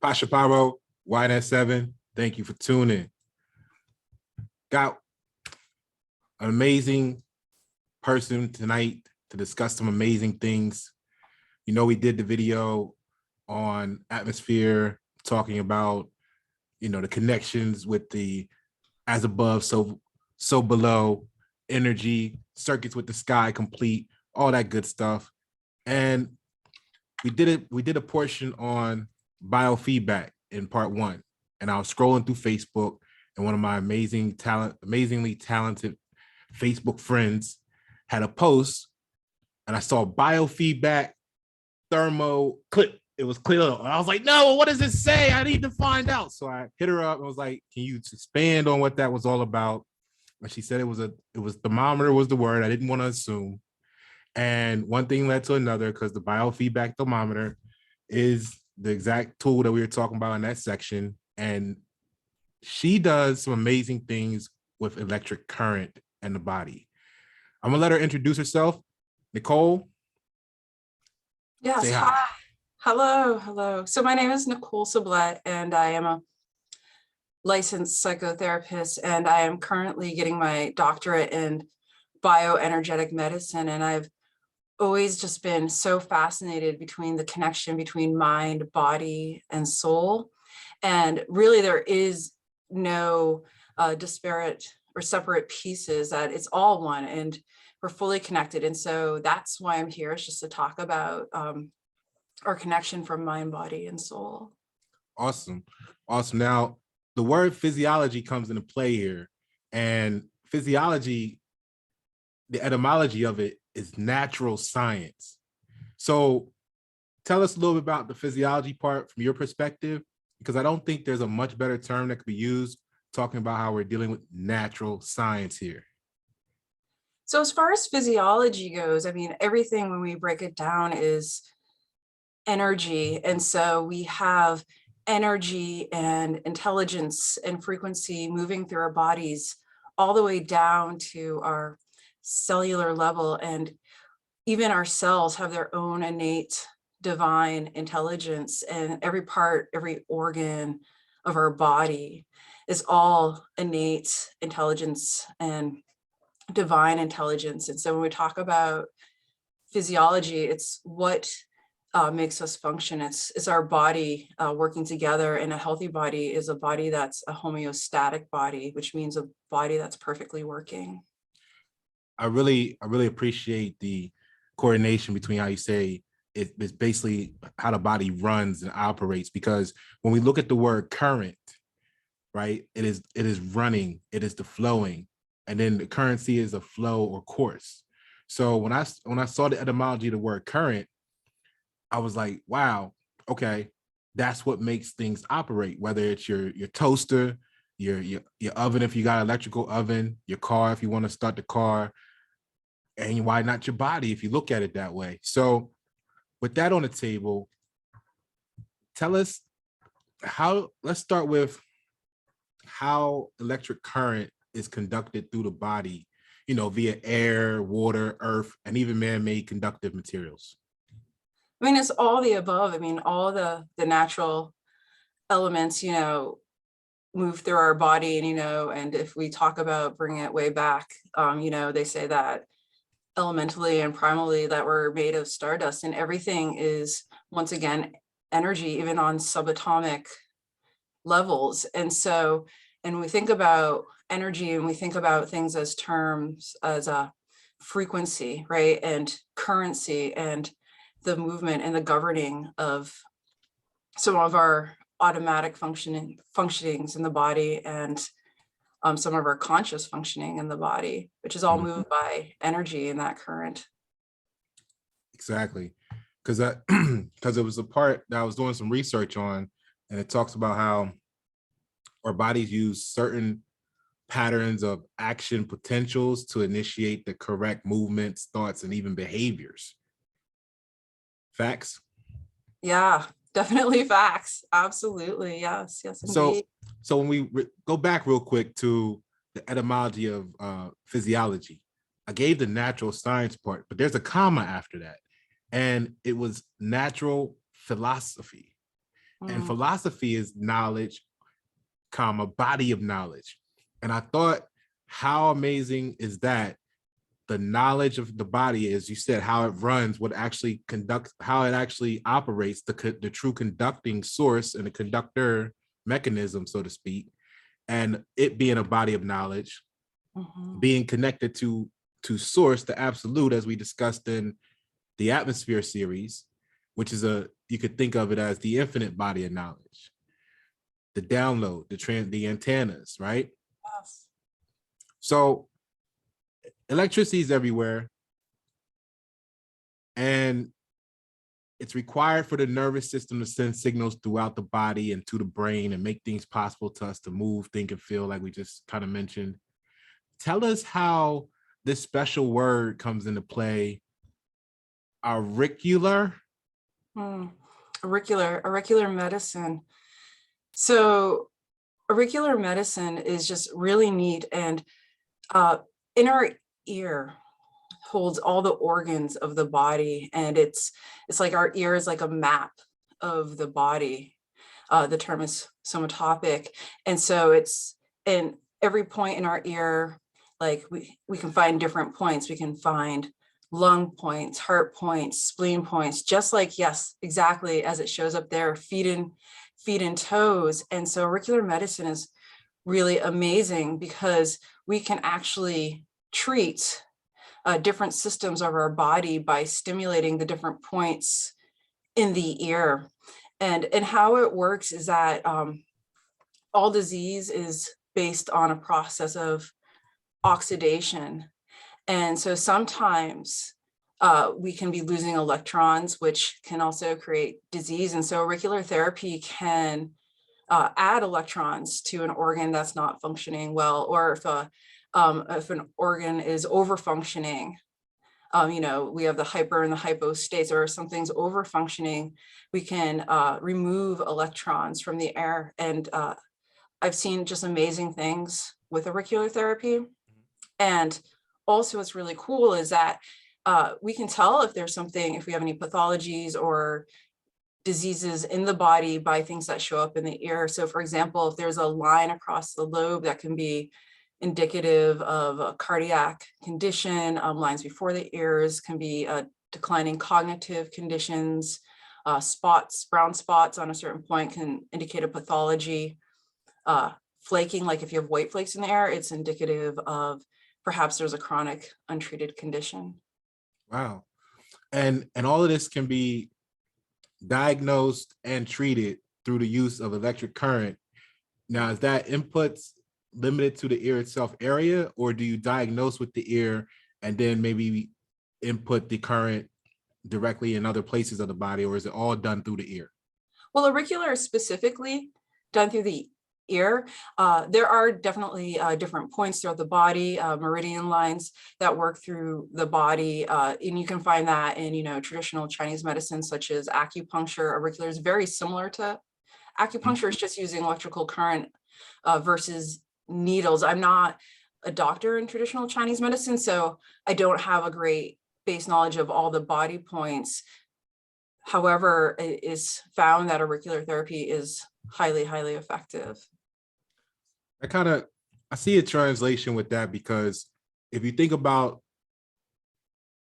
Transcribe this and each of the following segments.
Pasha Paroh Y Net 7. Thank you for tuning. Got an amazing person tonight to discuss some amazing things. You know, we did the video on atmosphere talking about, the connections with the as above, so below, energy, circuits with the sky complete, all that good stuff. And we did a portion on biofeedback in part 1. And I was scrolling through Facebook, and one of my amazingly talented Facebook friends had a post, and I saw biofeedback thermo clip. It was clear. And I was like, no, what does it say? I need to find out. So I hit her up and was like, can you expand on what that was all about? And she said it was thermometer was the word. I didn't want to assume. And one thing led to another, because the biofeedback thermometer is the exact tool that we were talking about in that section. And she does some amazing things with electric current in the body. I'm gonna let her introduce herself. Nicole. Yes, say hi. Hello. So my name is Nicole Sublette, and I am a licensed psychotherapist, and I am currently getting my doctorate in bioenergetic medicine. And I've always just been so fascinated between the connection between mind, body, and soul. And really there is no disparate or separate pieces, that it's all one and we're fully connected. And so that's why I'm here, is just to talk about our connection from mind, body, and soul. Awesome. Now, the word physiology comes into play here. And physiology, the etymology of it is natural science. So tell us a little bit about the physiology part from your perspective, because I don't think there's a much better term that could be used talking about how we're dealing with natural science here. So as far as physiology goes, I mean, everything when we break it down is energy. And so we have energy and intelligence and frequency moving through our bodies all the way down to our cellular level. And even our cells have their own innate divine intelligence, and every part, every organ of our body is all innate intelligence and divine intelligence. And so when we talk about physiology, it's what makes us function. It's our body working together, and a healthy body is a body that's a homeostatic body, which means a body that's perfectly working. I really appreciate the coordination between how you say it's basically how the body runs and operates, because when we look at the word current, right, it is running, it is the flowing, and then the currency is a flow or course. So when I saw the etymology of the word current, I was like, wow, okay, that's what makes things operate, whether it's your toaster, your oven if you got an electrical oven, your car if you want to start the car, and why not your body if you look at it that way. So with that on the table, tell us let's start with how electric current is conducted through the body, via air, water, earth, and even man-made conductive materials. I mean, it's all the above. I mean, all the natural elements, move through our body, and if we talk about bringing it way back, they say that elementally and primally that we're made of stardust, and everything is, once again, energy, even on subatomic levels. And so, and we think about energy and we think about things as terms, as a frequency, right? And currency, and the movement and the governing of some of our automatic functionings in the body, and some of our conscious functioning in the body, which is all moved by energy and that current. Exactly. Because it was a part that I was doing some research on, and it talks about how our bodies use certain patterns of action potentials to initiate the correct movements, thoughts, and even behaviors. Facts? Yeah, definitely facts. Absolutely. Yes, indeed. So when we go back real quick to the etymology of physiology, I gave the natural science part, but there's a comma after that. And it was natural philosophy. And Mm. philosophy is knowledge, comma, body of knowledge. And I thought, how amazing is that? The knowledge of the body, as you said, how it runs, what actually conducts, how it actually operates, the true conducting source and the conductor mechanism, so to speak, and it being a body of knowledge, being connected to source, the absolute, as we discussed in the atmosphere series, which is you could think of it as the infinite body of knowledge, the download, the antennas, right? Yes. So electricity is everywhere, and it's required for the nervous system to send signals throughout the body and to the brain and make things possible to us to move, think, and feel, like we just kind of mentioned. Tell us how this special word comes into play. Auricular. Auricular medicine. So auricular medicine is just really neat. And in our ear holds all the organs of the body. And it's like our ear is like a map of the body. The term is somatopic. And so it's in every point in our ear, like we can find different points. We can find lung points, heart points, spleen points, just like, yes, exactly as it shows up there, feet and toes. And so auricular medicine is really amazing because we can actually treat different systems of our body by stimulating the different points in the ear. And how it works is that all disease is based on a process of oxidation. And so sometimes we can be losing electrons, which can also create disease. And so auricular therapy can add electrons to an organ that's not functioning well, or if an organ is over functioning, we have the hyper and the hypo states, or if something's over functioning, we can remove electrons from the air. And I've seen just amazing things with auricular therapy. And also what's really cool is that we can tell if there's something, if we have any pathologies or diseases in the body by things that show up in the ear. So for example, if there's a line across the lobe that can be indicative of a cardiac condition, lines before the ears can be declining cognitive conditions, brown spots on a certain point can indicate a pathology. Flaking, like if you have white flakes in the air, it's indicative of perhaps there's a chronic untreated condition. Wow. And all of this can be diagnosed and treated through the use of electric current. Now, is that inputs limited to the ear itself area, or do you diagnose with the ear and then maybe input the current directly in other places of the body, or is it all done through the ear? Well, auricular is specifically done through the ear. There are definitely different points throughout the body, meridian lines that work through the body. And you can find that in, traditional Chinese medicine, such as acupuncture. Auricular is very similar to acupuncture. It's just using electrical current versus needles. I'm not a doctor in traditional Chinese medicine, so I don't have a great base knowledge of all the body points. However, it is found that auricular therapy is highly, highly effective. I see a translation with that, because if you think about,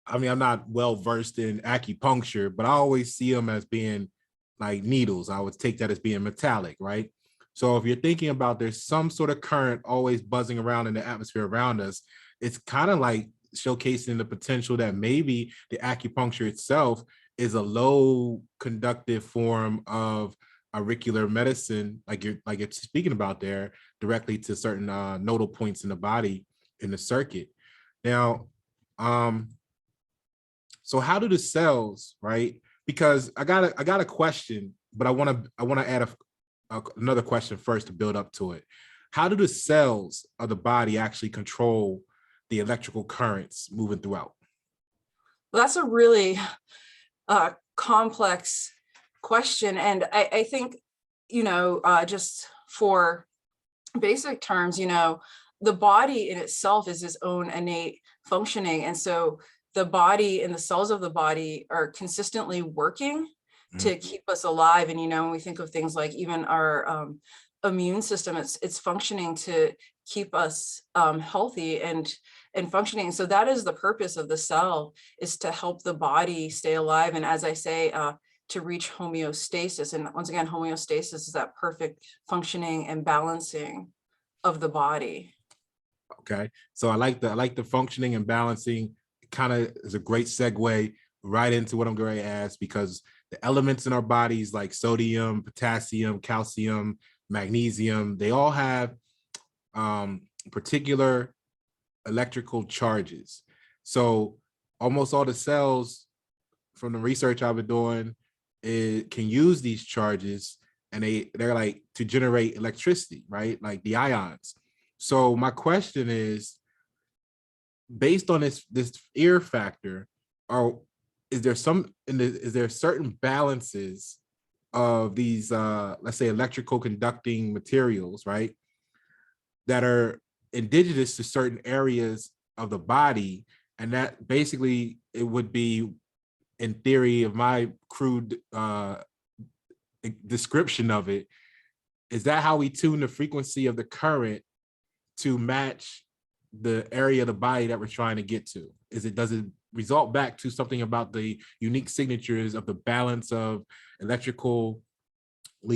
I'm not well versed in acupuncture, but I always see them as being like needles. I would take that as being metallic, right? So if you're thinking about there's some sort of current always buzzing around in the atmosphere around us, it's kind of like showcasing the potential that maybe the acupuncture itself is a low conductive form of auricular medicine, like you're speaking about there, directly to certain nodal points in the body in the circuit. Now, so how do the cells, right? Because I got a question, but I want to add another question first to build up to it. How do the cells of the body actually control the electrical currents moving throughout? Well, that's a really complex question. And I think, just for basic terms, the body in itself is its own innate functioning. And so the body and the cells of the body are consistently working to keep us alive. And, when we think of things like even our immune system, it's functioning to keep us healthy and functioning. So that is the purpose of the cell, is to help the body stay alive. And as I say, to reach homeostasis. And once again, homeostasis is that perfect functioning and balancing of the body. Okay, so I like the functioning and balancing. Kind of is a great segue right into what I'm going to ask, because the elements in our bodies like sodium, potassium, calcium, magnesium, they all have particular electrical charges. So almost all the cells, from the research I've been doing, can use these charges, and they're like to generate electricity, right? Like the ions. So my question is, based on this ear factor, is there certain balances of these let's say electrical conducting materials, right, that are indigenous to certain areas of the body, and that basically it would be, in theory of my crude description of it, is that how we tune the frequency of the current to match the area of the body that we're trying to get to? Does it result back to something about the unique signatures of the balance of electrically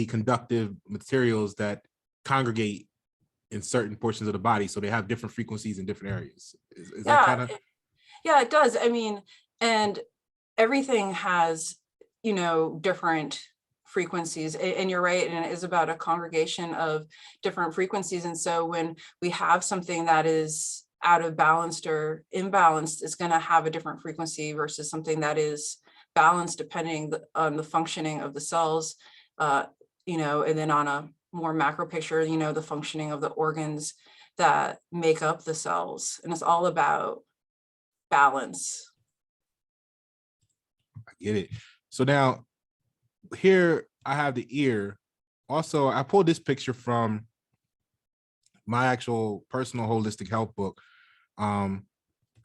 conductive materials that congregate in certain portions of the body, so they have different frequencies in different areas? Is that kind of? Yeah, it does. I mean, and everything has, different frequencies, and you're right, and it is about a congregation of different frequencies. And so when we have something that is out of balance or imbalanced, it's going to have a different frequency versus something that is balanced, depending on the functioning of the cells, and then on a more macro picture, the functioning of the organs that make up the cells. And it's all about balance. I get it. So now here I have the ear. Also, I pulled this picture from my actual personal holistic health book.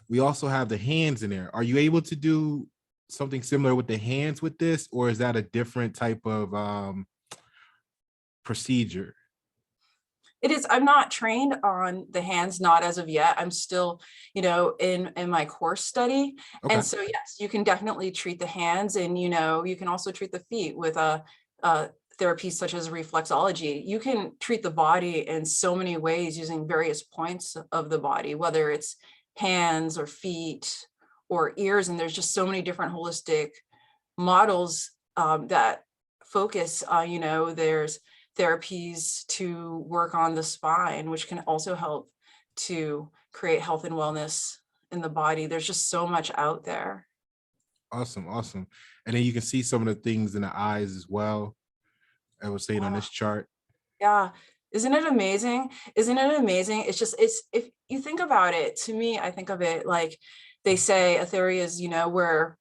We also have the hands in there. Are you able to do something similar with the hands with this, or is that a different type of procedure? It is. I'm not trained on the hands, not as of yet. I'm still, in my course study. Okay. And so, yes, you can definitely treat the hands, and, you can also treat the feet with therapies such as reflexology. You can treat the body in so many ways using various points of the body, whether it's hands or feet or ears. And there's just so many different holistic models that focus on, there's therapies to work on the spine, which can also help to create health and wellness in the body. There's just so much out there. Awesome. And then you can see some of the things in the eyes as well, I was saying on this chart. Yeah. Isn't it amazing? It's just, if you think about it, to me, I think of it like they say a theory is, where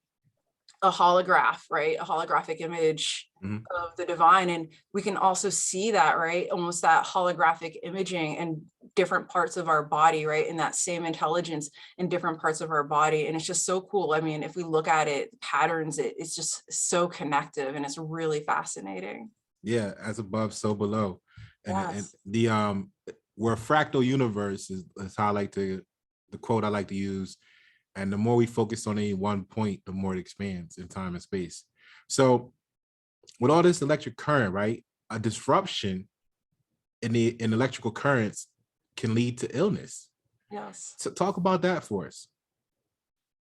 a holograph, right? A holographic image of the divine. And we can also see that, right? Almost that holographic imaging in different parts of our body, right? And that same intelligence in different parts of our body. And it's just so cool. I mean, if we look at it, patterns, it's just so connective, and it's really fascinating. Yeah, as above, so below. And Yes. the we're a fractal universe is how I like to, the quote I like to use. And the more we focus on any one point, the more it expands in time and space. So with all this electric current, right, a disruption in electrical currents can lead to illness. Yes. So talk about that for us.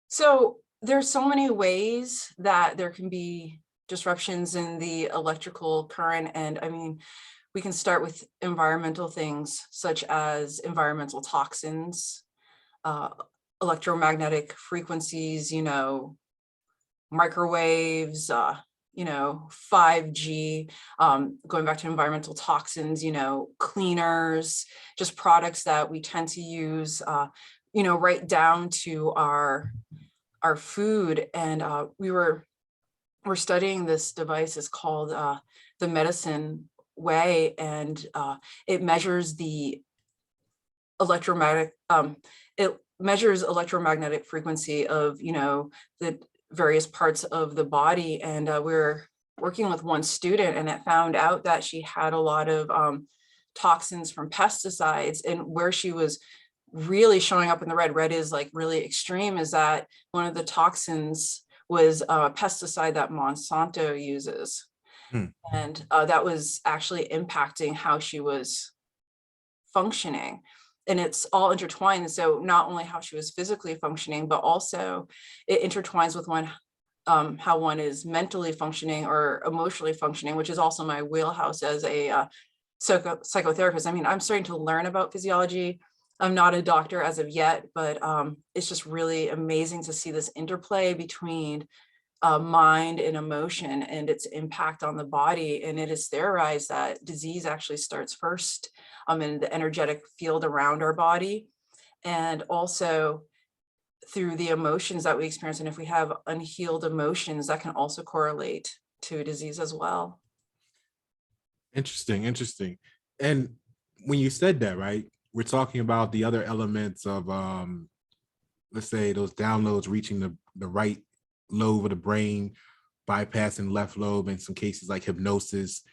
So there's so many ways that there can be disruptions in the electrical current. And I mean, we can start with environmental things such as environmental toxins, electromagnetic frequencies, microwaves, 5G, going back to environmental toxins, cleaners, just products that we tend to use, right down to our food. And we're studying this device. It's called the Medicine Way, and it measures the electromagnetic frequency of the various parts of the body. And we're working with one student, and it found out that she had a lot of toxins from pesticides, and where she was really showing up in the red is like really extreme, is that one of the toxins was a pesticide that Monsanto uses. Hmm. And that was actually impacting how she was functioning. And it's all intertwined. So not only how she was physically functioning, but also it intertwines with one, how one is mentally functioning or emotionally functioning, which is also my wheelhouse as a psychotherapist. I mean, I'm starting to learn about physiology. I'm not a doctor as of yet, but it's just really amazing to see this interplay between mind and emotion and its impact on the body. And it is theorized that disease actually starts first in the energetic field around our body, and also through the emotions that we experience. And if we have unhealed emotions, that can also correlate to a disease as well. Interesting, interesting. And when you said that, right, we're talking about the other elements of let's say those downloads reaching the right lobe of the brain, bypassing left lobe in some cases like hypnosis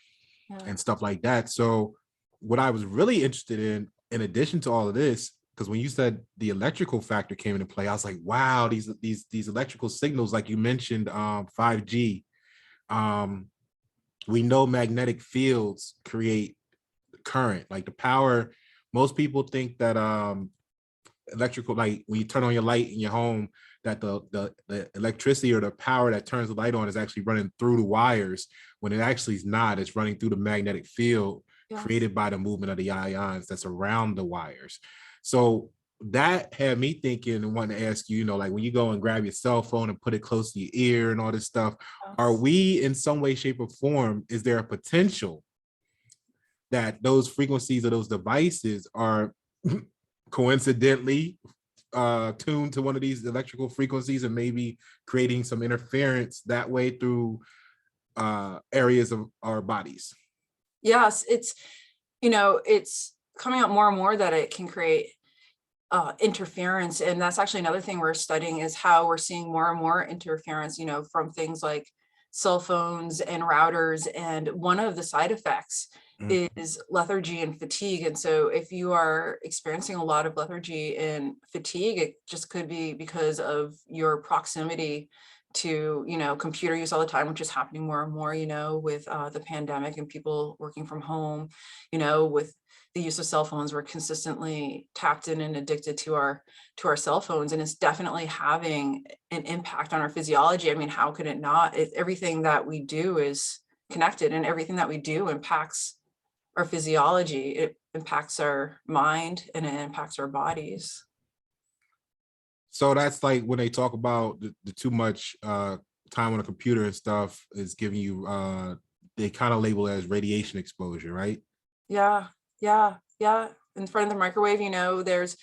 and stuff like that. So what I was really interested in addition to all of this, because when you said the electrical factor came into play, I was like, wow, these electrical signals, like you mentioned, 5G. We know magnetic fields create current, like the power. Most people think that electrical, like when you turn on your light in your home, that the electricity or the power that turns the light on is actually running through the wires, when it actually is not. It's running through the magnetic field created by the movement of the ions that's around the wires. So that had me thinking and wanting to ask you, you know, like when you go and grab your cell phone and put it close to your ear and all this stuff, are we in some way, shape, or form, is there a potential that those frequencies of those devices are coincidentally tuned to one of these electrical frequencies and maybe creating some interference that way through areas of our bodies? Yes, it's, you know, it's coming out more and more that it can create interference. And that's actually another thing we're studying, is how we're seeing more and more interference, you know, from things like cell phones and routers. And one of the side effects is lethargy and fatigue. And so if you are experiencing a lot of lethargy and fatigue, it just could be because of your proximity to, you know, computer use all the time, which is happening more and more, you know, with the pandemic and people working from home, you know, with the use of cell phones. We're consistently tapped in and addicted to our cell phones, and it's definitely having an impact on our physiology. I mean, how could it not? Everything that we do is connected, and everything that we do impacts our physiology. It impacts our mind and it impacts our bodies. So that's like when they talk about the too much time on a computer and stuff is giving you they kind of label it as radiation exposure, right? Yeah, yeah. In front of the microwave, you know, there's,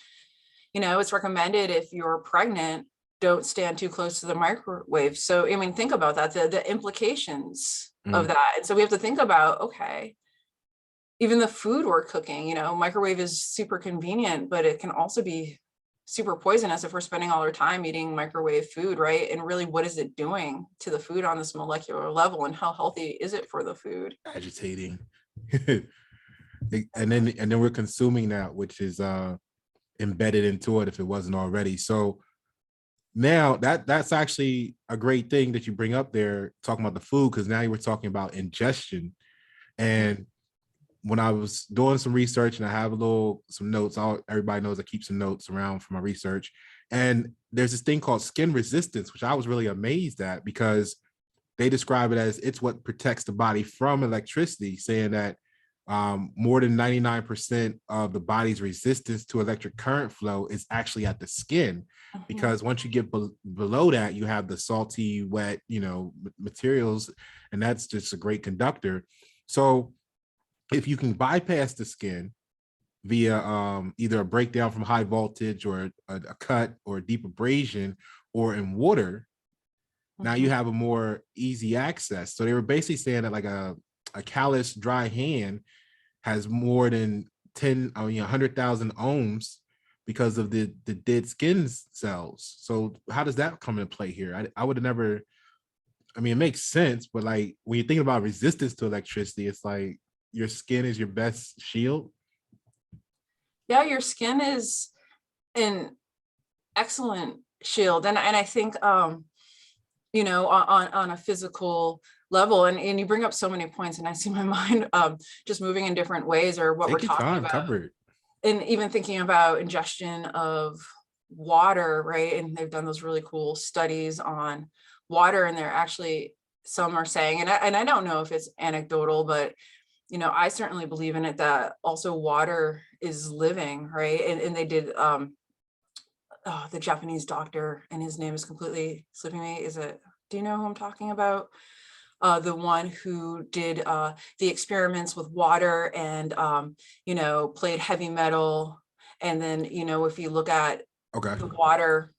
you know, it's recommended if you're pregnant, don't stand too close to the microwave. So, I mean, think about that, the implications of that. And so we have to think about, okay, even the food we're cooking, you know, microwave is super convenient, but it can also be super poisonous if we're spending all our time eating microwave food, right? And really, what is it doing to the food on this molecular level, and how healthy is it for the food? Agitating. and then we're consuming that, which is embedded into it if it wasn't already. So now that's actually a great thing that you bring up there, talking about the food, because now you were talking about ingestion. And when I was doing some research, and I have some notes, everybody knows I keep some notes around for my research. And there's this thing called skin resistance, which I was really amazed at, because they describe it as it's what protects the body from electricity, saying that more than 99% of the body's resistance to electric current flow is actually at the skin, because once you get below that, you have the salty, wet, you know, materials, and that's just a great conductor. So if you can bypass the skin via either a breakdown from high voltage or a cut or a deep abrasion or in water, now you have a more easy access. So they were basically saying that like a callous, dry hand has more than 100,000 ohms because of the dead skin cells. So how does that come into play here? I would have never I mean, it makes sense, but like when you think about resistance to electricity, it's like your skin is your best shield. Yeah, your skin is an excellent shield. And I think, you know, on a physical level, and you bring up so many points, and I see my mind just moving in different ways, or what we're Take your talking time, about. cover it. And even thinking about ingestion of water, right? And they've done those really cool studies on water, and they're actually, some are saying, and I don't know if it's anecdotal, but you know, I certainly believe in it, that also water is living, right? And they did the Japanese doctor, and his name is completely slipping me. Is it, do you know who I'm talking about? The one who did the experiments with water, and you know, played heavy metal. And then, you know, if you look at Okay. the water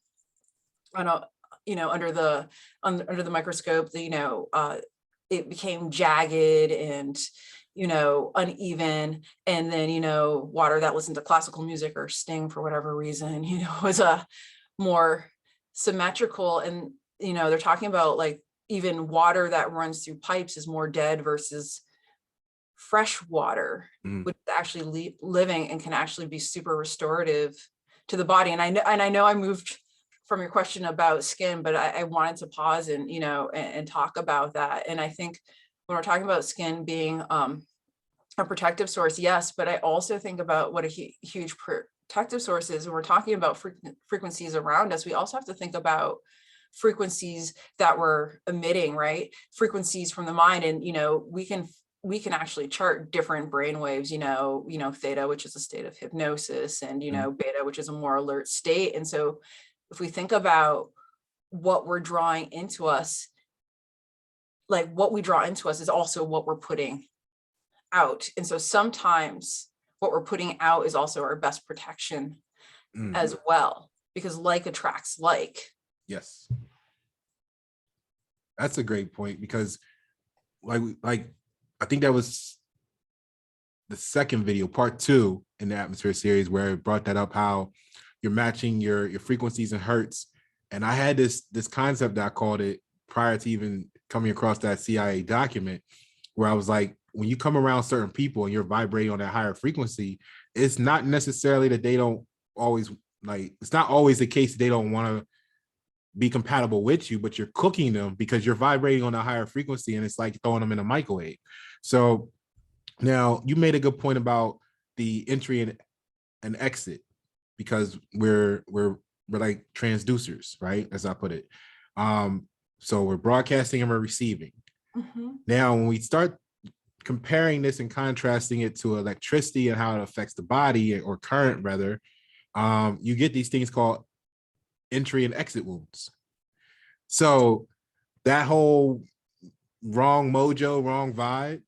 on a, you know, under the microscope, you know, it became jagged and, you know, uneven. And then, you know, water that listened to classical music or Sting for whatever reason, you know, was a more symmetrical. And, you know, they're talking about like even water that runs through pipes is more dead versus fresh water, which is actually living and can actually be super restorative to the body. And I know I moved from your question about skin, but I wanted to pause and, you know, and talk about that. And I think when we're talking about skin being a protective source, yes, but I also think about what a huge protective source is. When we're talking about frequencies around us, we also have to think about frequencies that we're emitting, right? Frequencies from the mind. And, you know, we can actually chart different brain waves, you know, theta, which is a state of hypnosis, and, you know, beta, which is a more alert state. And so if we think about what we're drawing into us, like what we draw into us is also what we're putting out. And so sometimes what we're putting out is also our best protection as well, because like attracts like. Yes. That's a great point, because like I think that was the second video, part 2 in the atmosphere series, where it brought that up, how you're matching your frequencies and hertz. And I had this concept that I called it, prior to even coming across that CIA document, where I was like, when you come around certain people and you're vibrating on that higher frequency, it's not necessarily that they don't always, like, it's not always the case that they don't want to be compatible with you, but you're cooking them because you're vibrating on a higher frequency, and it's like throwing them in a microwave. So now you made a good point about the entry and exit, because we're like transducers, right? As I put it. So we're broadcasting and we're receiving. Now, when we start comparing this and contrasting it to electricity and how it affects the body, or current rather, you get these things called entry and exit wounds. So that whole wrong mojo, wrong vibe,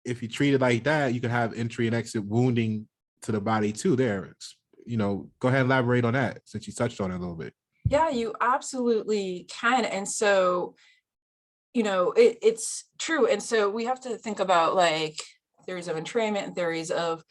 if you treat it like that, you can have entry and exit wounding to the body too. There, you know, go ahead and elaborate on that, since you touched on it a little bit. Yeah, you absolutely can. And so, you know, it's true. And so we have to think about like theories of entrainment and theories of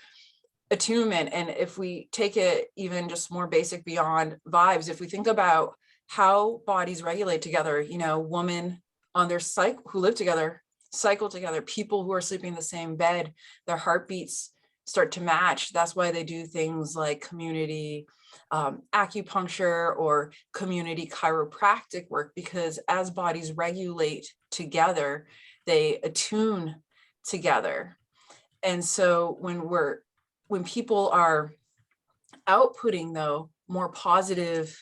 attunement. And if we take it even just more basic beyond vibes, if we think about how bodies regulate together, you know, women on their cycle who live together, cycle together, people who are sleeping in the same bed, their heartbeats start to match. That's why they do things like community acupuncture or community chiropractic work, because as bodies regulate together, they attune together. And so when people are outputting, though, more positive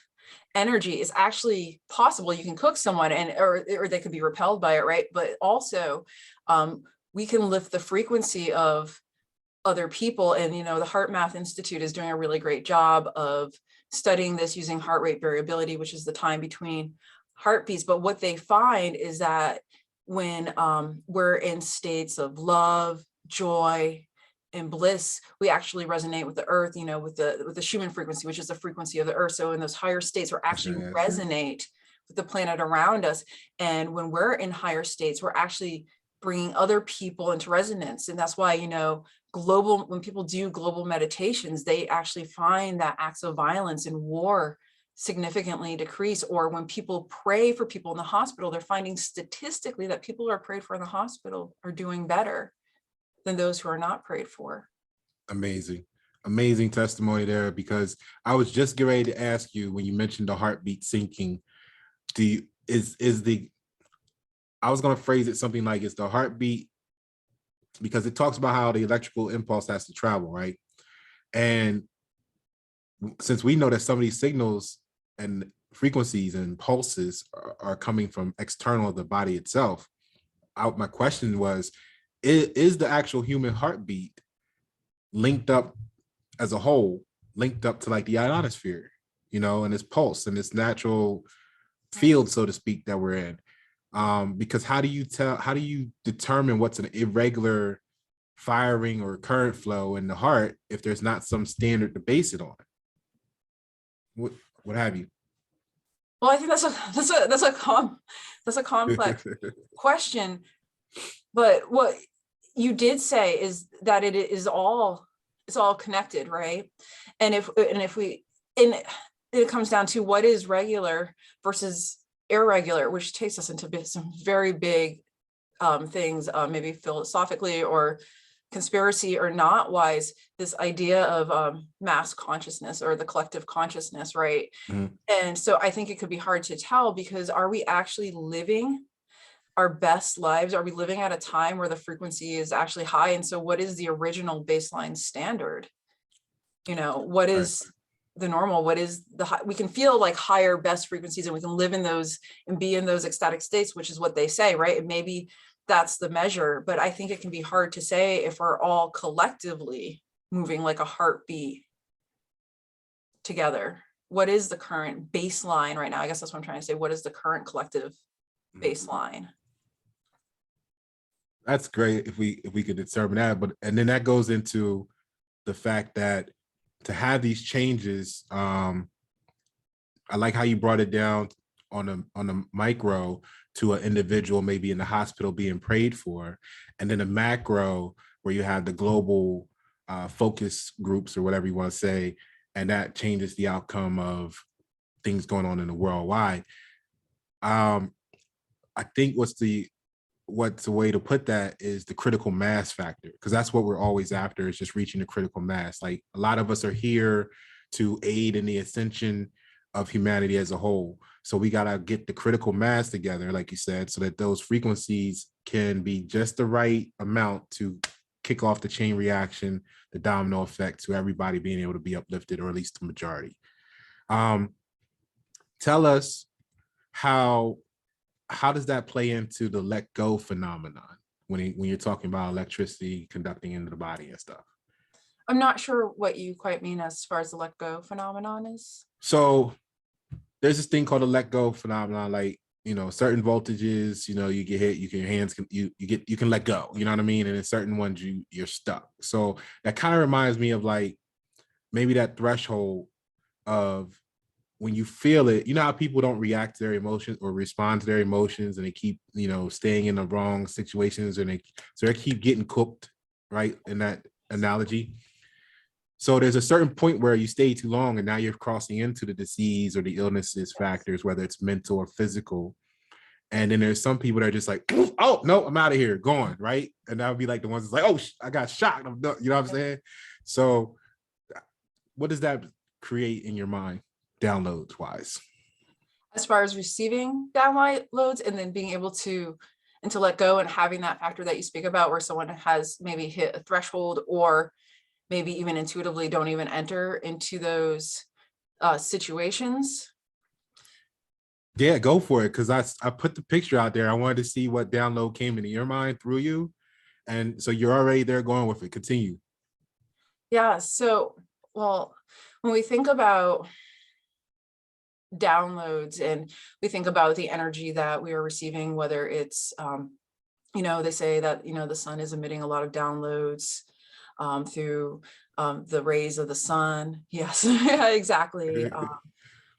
energy, is actually possible. You can cook someone or they could be repelled by it, right? But also we can lift the frequency of other people. And, you know, the Heart Math Institute is doing a really great job of studying this using heart rate variability, which is the time between heartbeats. But what they find is that when we're in states of love, joy, and bliss, we actually resonate with the earth, you know, with the Schumann frequency, which is the frequency of the earth. So in those higher states, we're actually resonate with the planet around us. And when we're in higher states, we're actually bringing other people into resonance. And that's why, you know, when people do global meditations, they actually find that acts of violence and war significantly decrease. Or when people pray for people in the hospital, they're finding statistically that people who are prayed for in the hospital are doing better than those who are not prayed for. Amazing. Amazing testimony there, because I was just getting ready to ask you when you mentioned the heartbeat syncing, I was going to phrase it something like, is the heartbeat, because it talks about how the electrical impulse has to travel, right? And since we know that some of these signals and frequencies and pulses are coming from external of the body itself, my question was, is the actual human heartbeat linked up as a whole, linked up to like the ionosphere, and its pulse and its natural field, so to speak, that we're in? Because how do you determine what's an irregular firing or current flow in the heart if there's not some standard to base it on? What have you? Well, I think that's a complex question. But what you did say is that it's all connected, right? And it comes down to what is regular versus irregular, which takes us into some very big things, maybe philosophically or conspiracy or not wise, this idea of mass consciousness or the collective consciousness, right? Mhm. And so I think it could be hard to tell, because are we actually living our best lives? Are we living at a time where the frequency is actually high? And so what is the original baseline standard? What is the normal? What is we can feel like higher best frequencies, and we can live in those and be in those ecstatic states, which is what they say, right? And maybe that's the measure, but I think it can be hard to say if we're all collectively moving like a heartbeat together. What is the current baseline right now? I guess that's what I'm trying to say. What is the current collective baseline? That's great if we could determine that, and then that goes into the fact that to have these changes, I like how you brought it down on a micro to an individual maybe in the hospital being prayed for, and then a macro where you have the global focus groups or whatever you want to say, and that changes the outcome of things going on in the worldwide. I think what's the way to put that is the critical mass factor, because that's what we're always after, is just reaching the critical mass. Like, a lot of us are here to aid in the ascension of humanity as a whole. So we got to get the critical mass together, like you said, so that those frequencies can be just the right amount to kick off the chain reaction, the domino effect, to everybody being able to be uplifted, or at least the majority. Tell us how does that play into the let go phenomenon when you're talking about electricity conducting into the body and stuff? I'm not sure what you quite mean as far as the let go phenomenon is. So there's this thing called a let go phenomenon, like, certain voltages, you get hit, your hands can, you can let go, you know what I mean? And in certain ones you're stuck. So that kind of reminds me of like maybe that threshold of when you feel it, how people don't react to their emotions or respond to their emotions, and they keep, staying in the wrong situations, and they keep getting cooked, right? In that analogy. So there's a certain point where you stay too long, and now you're crossing into the disease or the illnesses factors, whether it's mental or physical. And then there's some people that are just like, oh no, I'm out of here, gone, right? And that would be like the ones that's like, oh, I got shocked. You know what I'm saying? So what does that create in your mind, downloads wise? As far as receiving downloads and then being able to let go, and having that factor that you speak about, where someone has maybe hit a threshold, or maybe even intuitively don't even enter into those situations. Yeah, go for it, because I put the picture out there. I wanted to see what download came into your mind through you, and so you're already there going with it. Continue. Yeah. So, well, when we think about downloads and we think about the energy that we are receiving, whether it's, they say that, the sun is emitting a lot of downloads through the rays of the sun. Yes, yeah, exactly.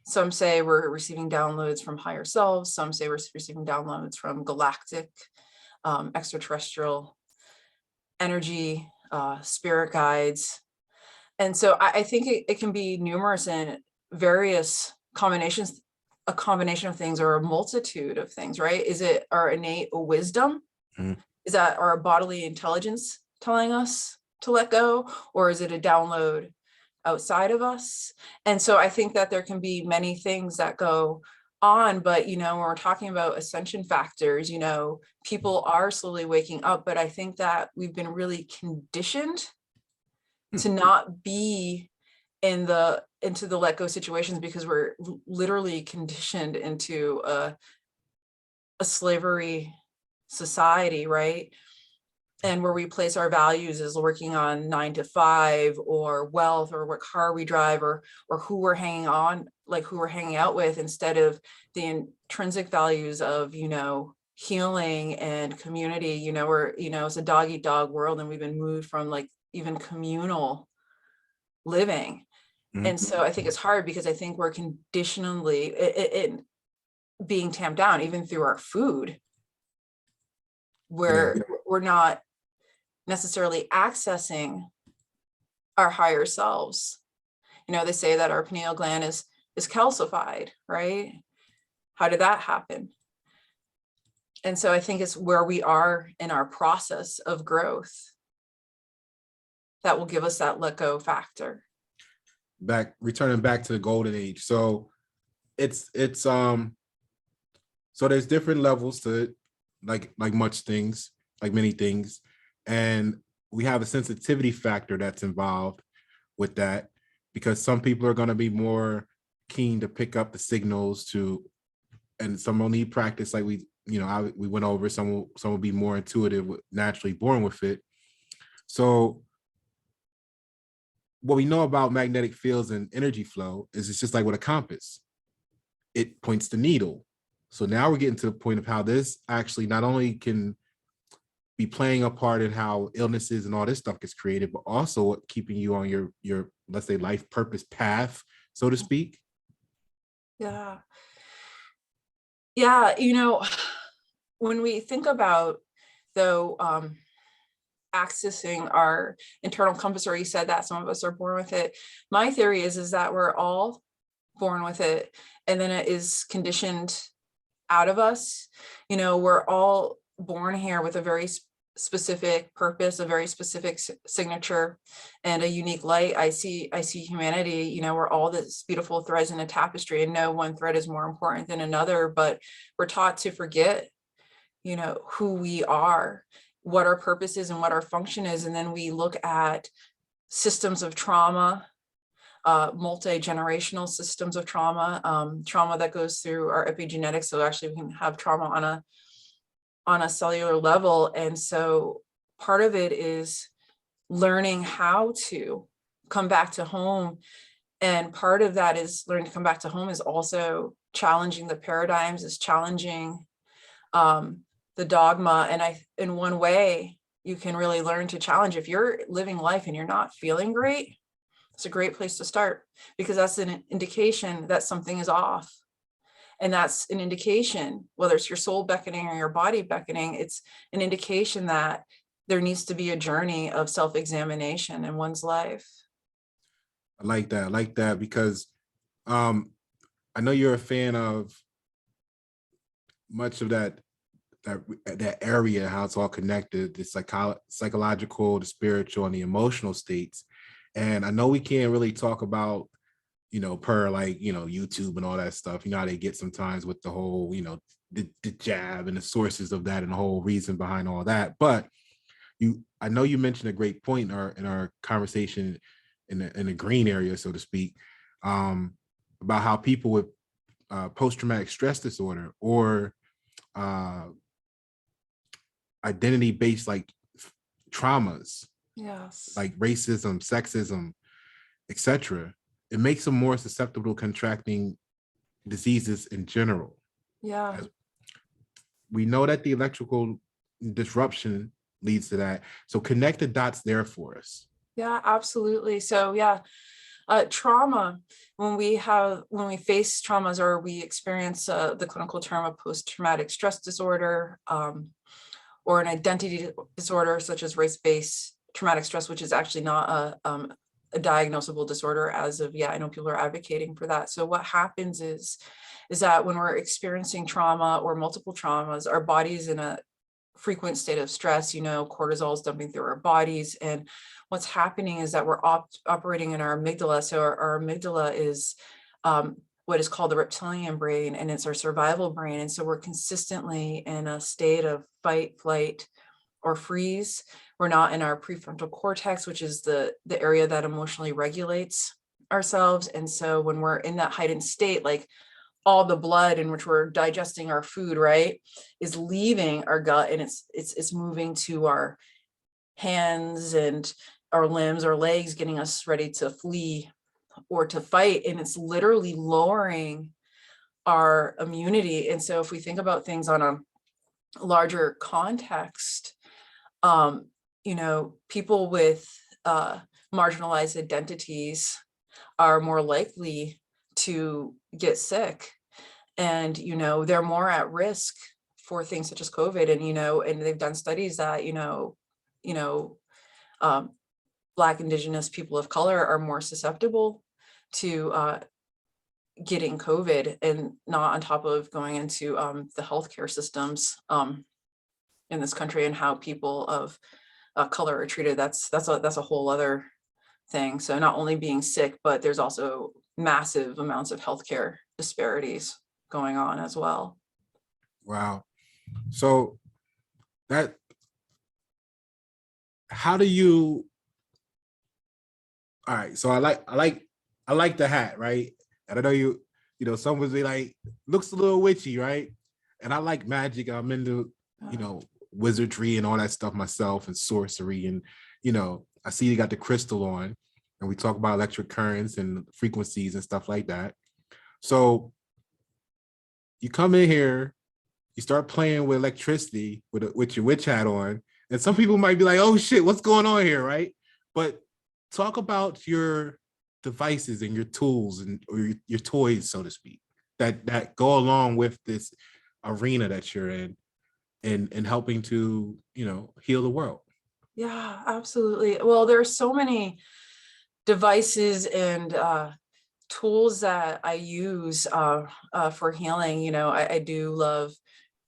Some say we're receiving downloads from higher selves. Some say we're receiving downloads from galactic, extraterrestrial energy, spirit guides. And so I think it can be numerous and various combinations, a combination of things or a multitude of things, right? Is it our innate wisdom? Mhm. Is that our bodily intelligence telling us to let go? Or is it a download outside of us? And so I think that there can be many things that go on, but when we're talking about ascension factors, people are slowly waking up, but I think that we've been really conditioned to not be into the let go situations because we're literally conditioned into a slavery society, right? And where we place our values is working on 9 to 5 or wealth or what car we drive or who we're hanging on, like who we're hanging out with, instead of the intrinsic values of, healing and community. We're, it's a dog eat dog world, and we've been moved from like even communal living. And so I think it's hard because I think we're conditionally it being tamped down even through our food, where we're not necessarily accessing our higher selves. They say that our pineal gland is calcified, right? How did that happen? And so I think it's where we are in our process of growth that will give us that let go factor. Returning back to the golden age. So so there's different levels to it, like many things. And we have a sensitivity factor that's involved with that, because some people are going to be more keen to pick up the signals and some will need practice, like we went over. Some will be more intuitive, naturally born with it. So what we know about magnetic fields and energy flow is it's just like with a compass. It points the needle. So now we're getting to the point of how this actually not only can be playing a part in how illnesses and all this stuff gets created, but also keeping you on your let's say life purpose path, so to speak. Yeah. When we think about, though, accessing our internal compass, or you said that some of us are born with it, my theory is that we're all born with it, and then it is conditioned out of us. We're all born here with a very specific purpose, a very specific signature, and a unique light. I see humanity, we're all this beautiful threads in a tapestry, and no one thread is more important than another, but we're taught to forget, who we are, what our purpose is and what our function is. And then we look at systems of trauma, multi-generational systems of trauma, trauma that goes through our epigenetics. So actually we can have trauma on a cellular level. And so part of it is learning how to come back to home. And part of that is learning to come back to home is also challenging the paradigms, is challenging the dogma. And in one way, you can really learn to challenge. If you're living life and you're not feeling great, it's a great place to start, because that's an indication that something is off. And that's an indication, whether it's your soul beckoning or your body beckoning, it's an indication that there needs to be a journey of self-examination in one's life. I like that because I know you're a fan of much of that area, how it's all connected, the psychological, the spiritual, and the emotional states. And I know we can't really talk about, per YouTube and all that stuff, how they get sometimes with the whole, the jab and the sources of that and the whole reason behind all that. But I know you mentioned a great point in our conversation in the green area, so to speak, about how people with post-traumatic stress disorder or identity-based traumas, Yes, like racism, sexism, etc., it makes them more susceptible to contracting diseases in general. yeah. As we know that the electrical disruption leads to that. So connect the dots there for us. Yeah, absolutely. So trauma, when we face traumas or we experience the clinical term of post-traumatic stress disorder, or an identity disorder such as race-based traumatic stress, which is actually not a diagnosable disorder as of yet. I know people are advocating for that. So what happens is that when we're experiencing trauma or multiple traumas, our body's in a frequent state of stress, cortisol is dumping through our bodies. And what's happening is that we're operating in our amygdala. So our amygdala is what is called the reptilian brain, and it's our survival brain. And so we're consistently in a state of fight, flight, or freeze. We're not in our prefrontal cortex, which is the area that emotionally regulates ourselves. And so when we're in that heightened state, like all the blood in which we're digesting our food, right, is leaving our gut, and it's moving to our hands and our limbs or legs, getting us ready to flee or to fight. And it's literally lowering our immunity. And so if we think about things on a larger context, people with marginalized identities are more likely to get sick, and they're more at risk for things such as COVID. And they've done studies that Black, Indigenous, people of color are more susceptible to getting COVID, and not on top of going into the healthcare systems in this country and how people of color are treated. That's a whole other thing. So not only being sick, but there's also massive amounts of healthcare disparities going on as well. Wow. So how do you, all right. So I like the hat, right? And I know some would be like, looks a little witchy, right? And I like magic. I'm into, wizardry and all that stuff myself, and sorcery. And, I see you got the crystal on, and we talk about electric currents and frequencies and stuff like that. So you come in here, you start playing with electricity with your witch hat on, and some people might be like, oh shit, what's going on here, right? But talk about your devices and your tools or your toys, so to speak, that go along with this arena that you're in, and helping to, heal the world. Yeah, absolutely. Well, there are so many devices and tools that I use for healing. I do love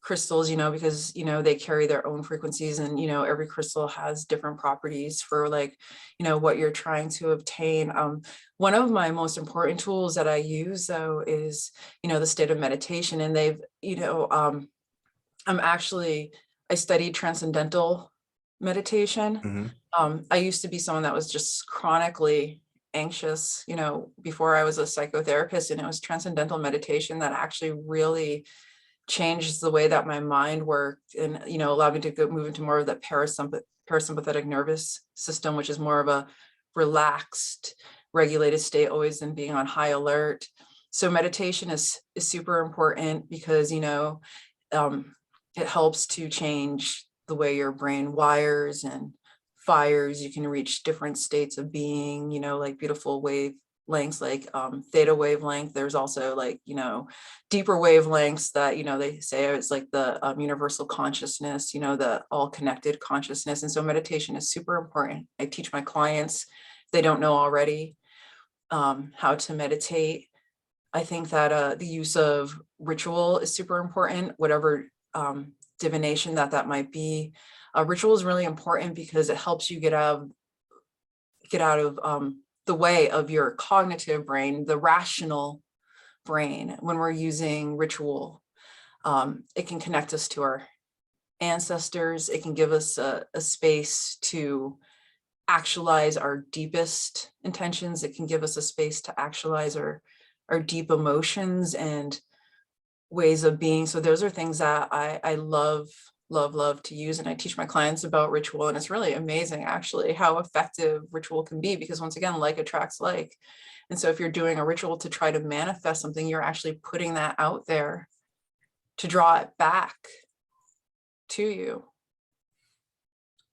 crystals, because, they carry their own frequencies, and, every crystal has different properties for what you're trying to obtain. One of my most important tools that I use, though, is, the state of meditation. And I studied transcendental meditation. Mm-hmm. I used to be someone that was just chronically anxious, before I was a psychotherapist, and it was transcendental meditation that actually really changed the way that my mind worked, and, allowed me to move into more of the parasympathetic nervous system, which is more of a relaxed, regulated state, always in being on high alert. So meditation is super important because, it helps to change the way your brain wires and fires. You can reach different states of being, like beautiful wavelengths, like theta wavelength. There's also deeper wavelengths that, they say it's like the universal consciousness, the all connected consciousness. And so meditation is super important. I teach my clients, if they don't know already, how to meditate. I think that the use of ritual is super important, whatever divination that might be. Ritual is really important because it helps you get out of the way of your cognitive brain, the rational brain. When we're using ritual, it can connect us to our ancestors. It can give us a space to actualize our deepest intentions. It can give us a space to actualize our deep emotions and ways of being. So those are things that I love to use. And I teach my clients about ritual, and it's really amazing actually how effective ritual can be, because once again, like attracts like. And so if you're doing a ritual to try to manifest something, you're actually putting that out there to draw it back to you.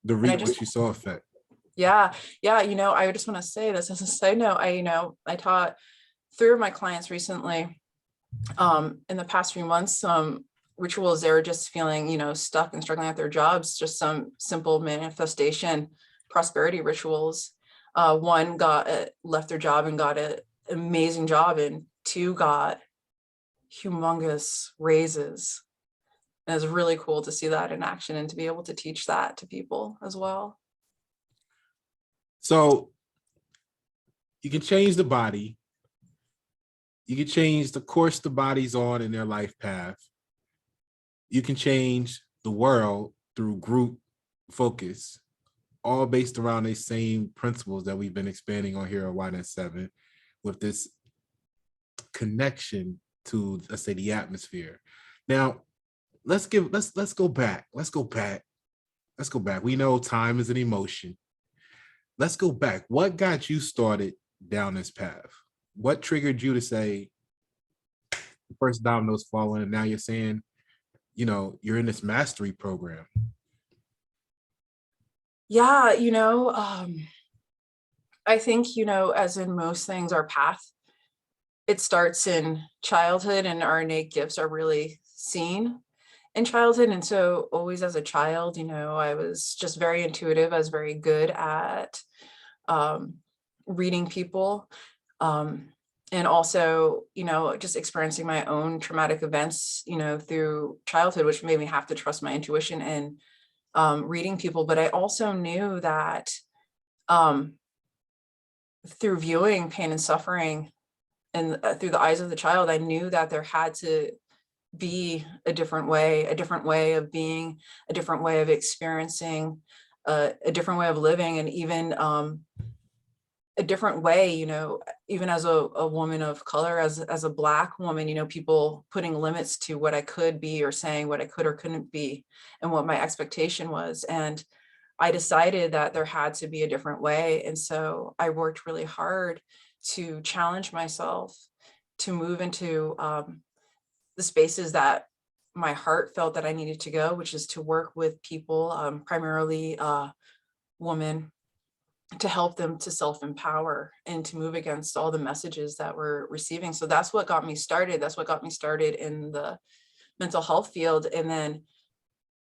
The reap what you saw effect. Yeah. I just want to say this as a side note. I taught 3 of my clients recently in the past few months, rituals. They were just feeling, stuck and struggling at their jobs, just some simple manifestation prosperity rituals. One left their job and got an amazing job, and two got humongous raises. And it's really cool to see that in action and to be able to teach that to people as well. So you can change the body. You can change the course the body's on in their life path. You can change the world through group focus, all based around the same principles that we've been expanding on here at YNet 7 with this connection to, let's say, the atmosphere. Now, let's go back. We know time is an emotion. Let's go back. What got you started down this path? What triggered you to say, the first domino's falling, and now you're saying, you know, you're in this mastery program? Yeah, I think, as in most things, our path, it starts in childhood, and our innate gifts are really seen in childhood. And so always as a child, I was just very intuitive. I was very good at reading people. And also, just experiencing my own traumatic events, through childhood, which made me have to trust my intuition and reading people. But I also knew that through viewing pain and suffering and through the eyes of the child, I knew that there had to be a different way of being, a different way of experiencing, a different way of living, and even a different way, even as a woman of color, as a Black woman, people putting limits to what I could be, or saying what I could or couldn't be, and what my expectation was. And I decided that there had to be a different way. And so I worked really hard to challenge myself to move into the spaces that my heart felt that I needed to go, which is to work with people, primarily women, to help them to self-empower and to move against all the messages that we're receiving. So that's what got me started. That's what got me started in the mental health field. And then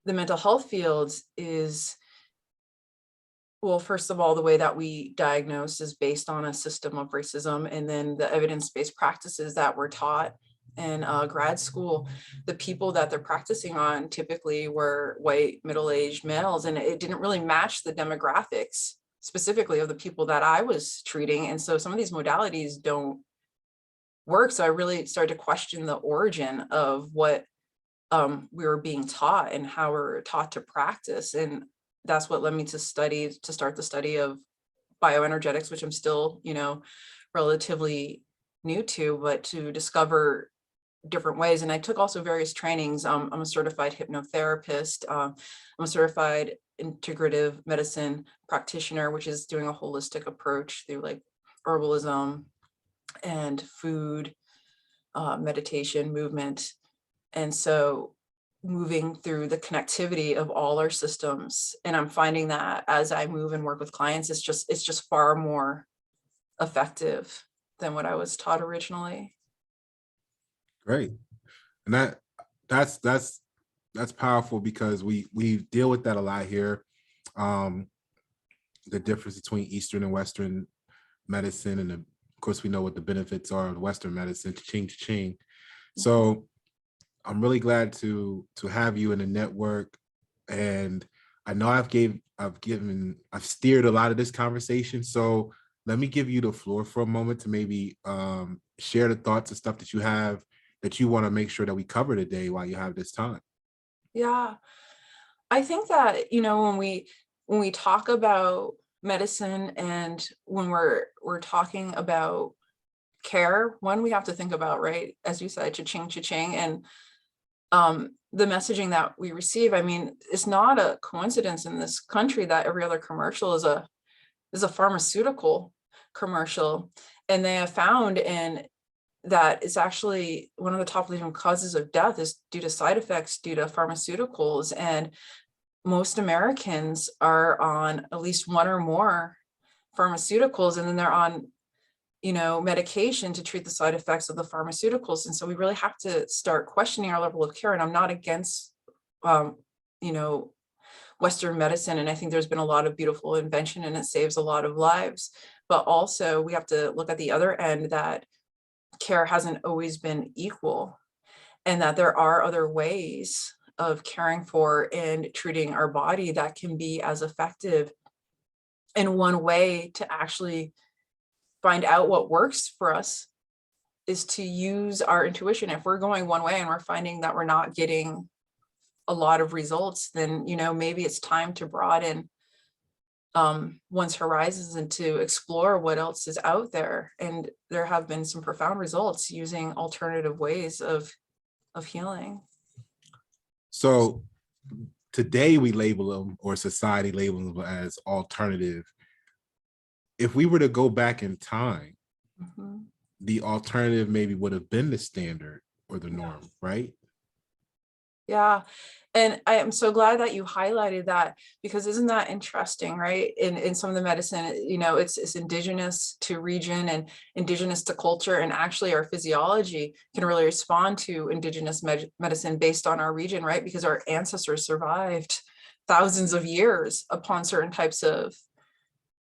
the mental health field is, well, first of all, the way that we diagnose is based on a system of racism, and then the evidence-based practices that were taught in grad school. The people that they're practicing on typically were white, middle-aged males, and it didn't really match the demographics specifically of the people that I was treating. And so some of these modalities don't work. So I really started to question the origin of what we were being taught and how we're taught to practice. And that's what led me to start the study of bioenergetics, which I'm still, relatively new to, but to discover different ways. And I took also various trainings. I'm a certified hypnotherapist. I'm a certified integrative medicine practitioner, which is doing a holistic approach through like herbalism and food, meditation, movement. And so moving through the connectivity of all our systems. And I'm finding that as I move and work with clients, it's just far more effective than what I was taught originally. Great. And that's powerful, because we deal with that a lot here. The difference between Eastern and Western medicine, and of course we know what the benefits are of Western medicine, cha-ching. So I'm really glad to have you in the network. And I know I've steered a lot of this conversation. So let me give you the floor for a moment to maybe share the thoughts and stuff that you have that you want to make sure that we cover today while you have this time. Yeah, I think that, when we talk about medicine, and when we're talking about care, one, we have to think about, right, as you said, cha-ching, cha-ching, and the messaging that we receive. I mean, it's not a coincidence in this country that every other commercial is a pharmaceutical commercial. And they have found that it's actually one of the top leading causes of death is due to side effects due to pharmaceuticals. And most Americans are on at least one or more pharmaceuticals, and then they're on, medication to treat the side effects of the pharmaceuticals. And so we really have to start questioning our level of care. And I'm not against, Western medicine. And I think there's been a lot of beautiful invention and it saves a lot of lives. But also we have to look at the other end, that care hasn't always been equal, and that there are other ways of caring for and treating our body that can be as effective. And one way to actually find out what works for us is to use our intuition. If we're going one way and we're finding that we're not getting a lot of results, then, you know, maybe it's time to broaden one's horizons and to explore what else is out there. And there have been some profound results using alternative ways of healing. So today we label them, or society labels them, as alternative. If we were to go back in time, the alternative maybe would have been the standard or the norm, right? Yeah. And I am so glad that you highlighted that, because isn't that interesting, right? In some of the medicine, you know, it's indigenous to region and indigenous to culture. And actually our physiology can really respond to indigenous medicine based on our region, right? Because our ancestors survived thousands of years upon certain types of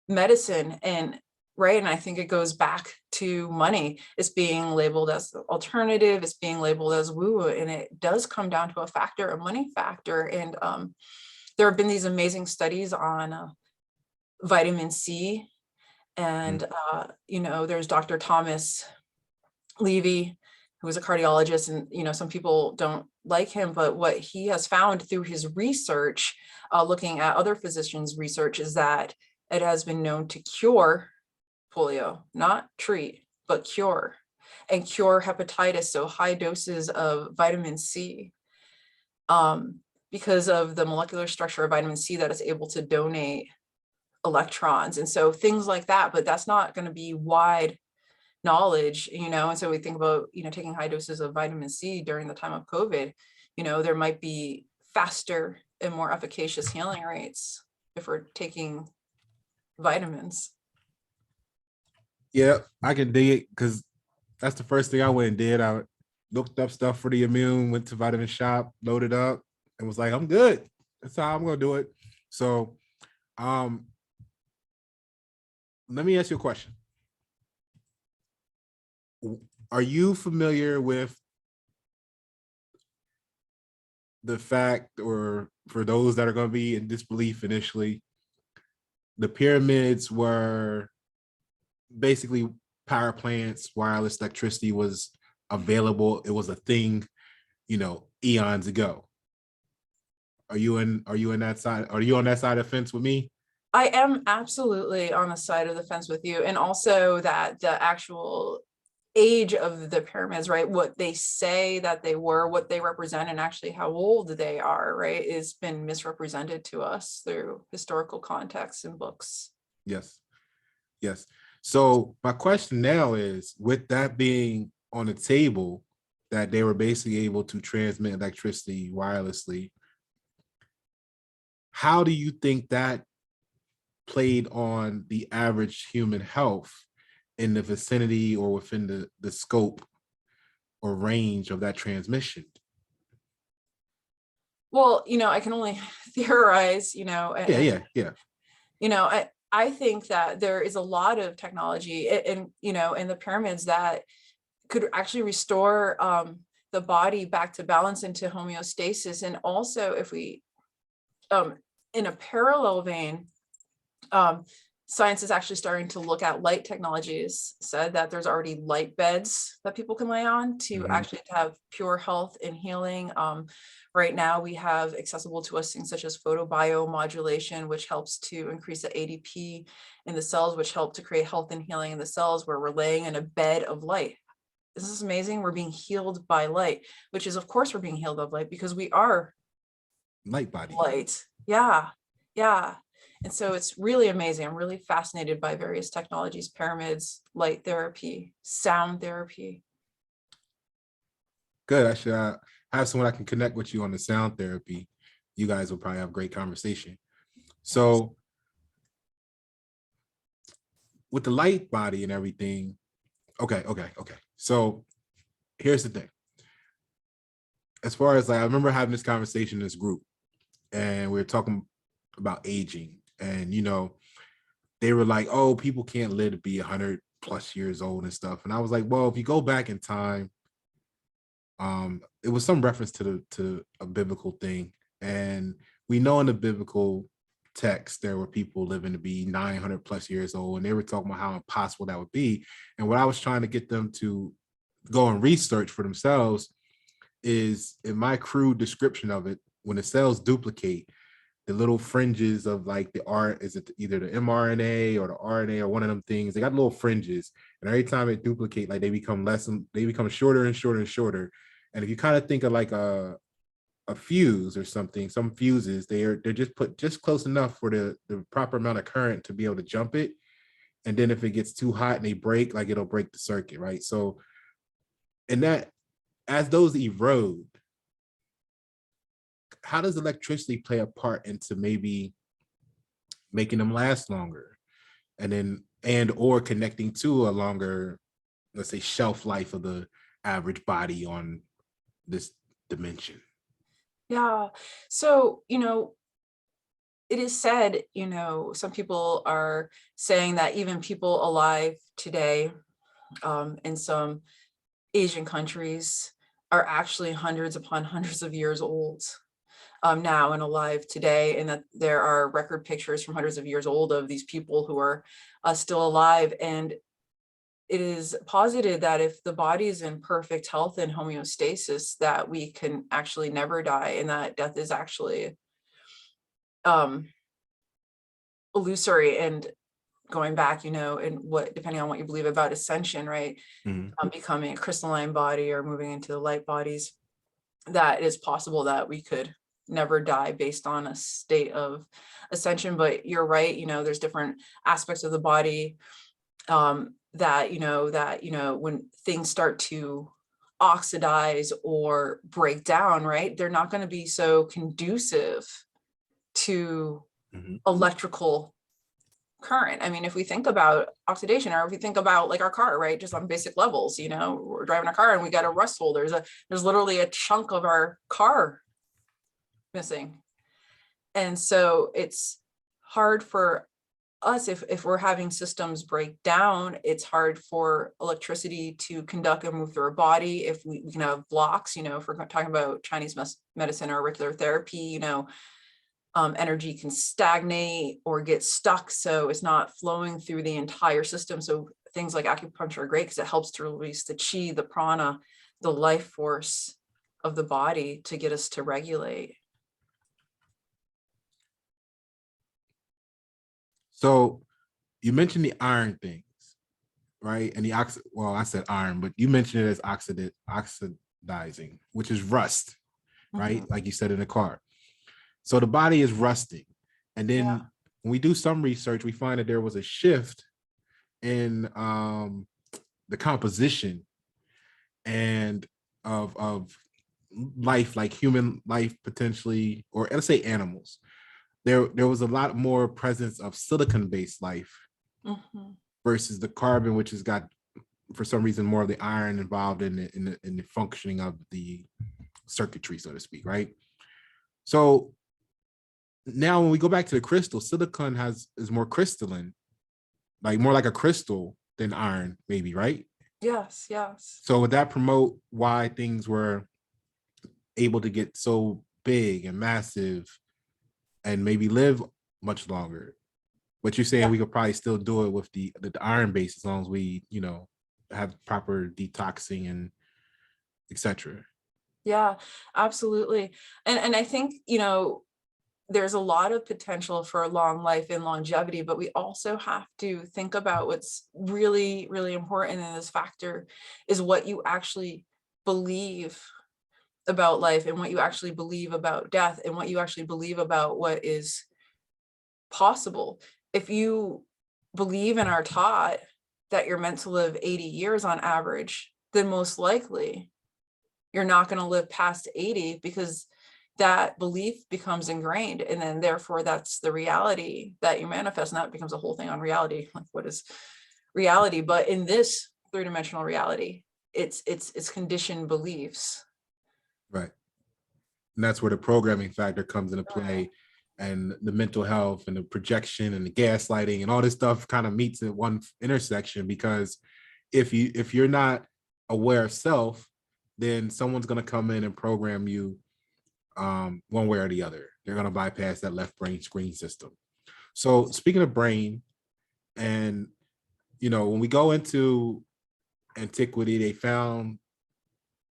medicine. And right. And I think it goes back to money. It's being labeled as alternative, it's being labeled as woo, and it does come down to a factor, a money factor. And there have been these amazing studies on vitamin C. And, you know, there's Dr. Thomas Levy, who was a cardiologist, and, you know, some people don't like him, but what he has found through his research, looking at other physicians' research, is that it has been known to cure polio, not treat, but cure, and cure hepatitis. So high doses of vitamin C, because of the molecular structure of vitamin C, that is able to donate electrons. And so things like that, but that's not going to be wide knowledge, you know. And so we think about, you know, taking high doses of vitamin C during the time of COVID, you know, there might be faster and more efficacious healing rates if we're taking vitamins. Yeah, I can dig it, because that's the first thing I went and did. I looked up stuff for the immune, went to Vitamin Shop, loaded up, and was like, I'm good. That's how I'm gonna do it. So let me ask you a question. Are you familiar with the fact, or for those that are going to be in disbelief initially, the pyramids were basically power plants, wireless electricity was available. It was a thing, you know, eons ago. Are you in that side? Are you on that side of the fence with me? I am absolutely on the side of the fence with you. And also that the actual age of the pyramids, right, what they say that they were, what they represent, and actually how old they are, right, has been misrepresented to us through historical contexts and books. Yes. Yes. So my question now is, with that being on the table, that they were basically able to transmit electricity wirelessly, how do you think that played on the average human health in the vicinity or within the scope or range of that transmission? Well, you know, I can only theorize, you know. Yeah. You know, I think that there is a lot of technology in, you know, in the pyramids that could actually restore the body back to balance, into homeostasis. And also, if we, in a parallel vein, science is actually starting to look at light technologies. Said that there's already light beds that people can lay on to actually have pure health and healing. Right now we have accessible to us things such as photobiomodulation, which helps to increase the ADP in the cells, which help to create health and healing in the cells, where we're laying in a bed of light. This is amazing. We're being healed by light, which is, of course, we're being healed by light because we are Light body. Light. Yeah. Yeah. And so it's really amazing. I'm really fascinated by various technologies, pyramids, light therapy, sound therapy. Good. I should have someone I can connect with you on the sound therapy. You guys will probably have a great conversation. So with the light body and everything, okay. So here's the thing. As far as, like, I remember having this conversation in this group, and we were talking about aging. And, they were like, oh, people can't live to be 100+ years old and stuff. And I was like, well, if you go back in time, it was some reference to a biblical thing. And we know in the biblical text, there were people living to be 900+ years old, and they were talking about how impossible that would be. And what I was trying to get them to go and research for themselves is, in my crude description of it, when the cells duplicate, the little fringes of like the R, is it either the mRNA or the RNA or one of them things? They got little fringes, and every time it duplicate, like they become less, and they become shorter and shorter and shorter. And if you kind of think of like a fuse or something, some fuses, they're just put just close enough for the proper amount of current to be able to jump it. And then if it gets too hot and they break, like it'll break the circuit, right? So, and that, as those erode, how does electricity play a part into maybe making them last longer, and then or connecting to a longer, let's say, shelf life of the average body on this dimension? Yeah. So, it is said, some people are saying that even people alive today, in some Asian countries, are actually hundreds upon hundreds of years old, now and alive today, and that there are record pictures from hundreds of years old of these people who are still alive. And it is posited that if the body is in perfect health and homeostasis, that we can actually never die, and that death is actually um, illusory. And going back, and what, depending on what you believe about ascension, right? Mhm. Becoming a crystalline body or moving into the light bodies, that it is possible that we could never die based on a state of ascension. But you're right, there's different aspects of the body, when things start to oxidize or break down, right, they're not going to be so conducive to Mhm. electrical current. I mean, if we think about oxidation, or if we think about like our car, right, just on basic levels, we're driving a car and we got a rust hole. There's literally a chunk of our car missing. And so it's hard for us, if we're having systems break down, it's hard for electricity to conduct and move through our body. If we can have blocks, if we're talking about Chinese medicine or auricular therapy, energy can stagnate or get stuck, so it's not flowing through the entire system. So things like acupuncture are great because it helps to release the chi, the prana, the life force of the body to get us to regulate. So you mentioned the iron things, right? And the well, I said iron, but you mentioned it as oxidizing, which is rust, right? Mhm. Like you said in the car. So the body is rusting. And Yeah. then when we do some research, we find that there was a shift in the composition and of life, like human life potentially, or let's say animals. There was a lot more presence of silicon-based life Mhm. versus the carbon, which has got, for some reason, more of the iron involved in the functioning of the circuitry, so to speak, right? So now when we go back to the crystal, silicon is more crystalline, like more like a crystal than iron, maybe, right? Yes, yes. So would that promote why things were able to get so big and massive and maybe live much longer? But you're saying Yeah. we could probably still do it with the iron base, as long as we, have proper detoxing and etc. Yeah, absolutely. And I think, there's a lot of potential for long life and longevity, but we also have to think about what's really, really important in this factor is what you actually believe about life, and what you actually believe about death, and what you actually believe about what is possible. If you believe and are taught that you're meant to live 80 years on average, then most likely you're not going to live past 80, because that belief becomes ingrained, and then therefore that's the reality that you manifest, and that becomes a whole thing on reality. Like, what is reality? But in this three-dimensional reality, it's conditioned beliefs. Right. And that's where the programming factor comes into play. and the mental health and the projection and the gaslighting and all this stuff kind of meets at one intersection. Because if you're not aware of self, then someone's going to come in and program you one way or the other. They're going to bypass that left brain screen system. So speaking of brain, and when we go into antiquity, they found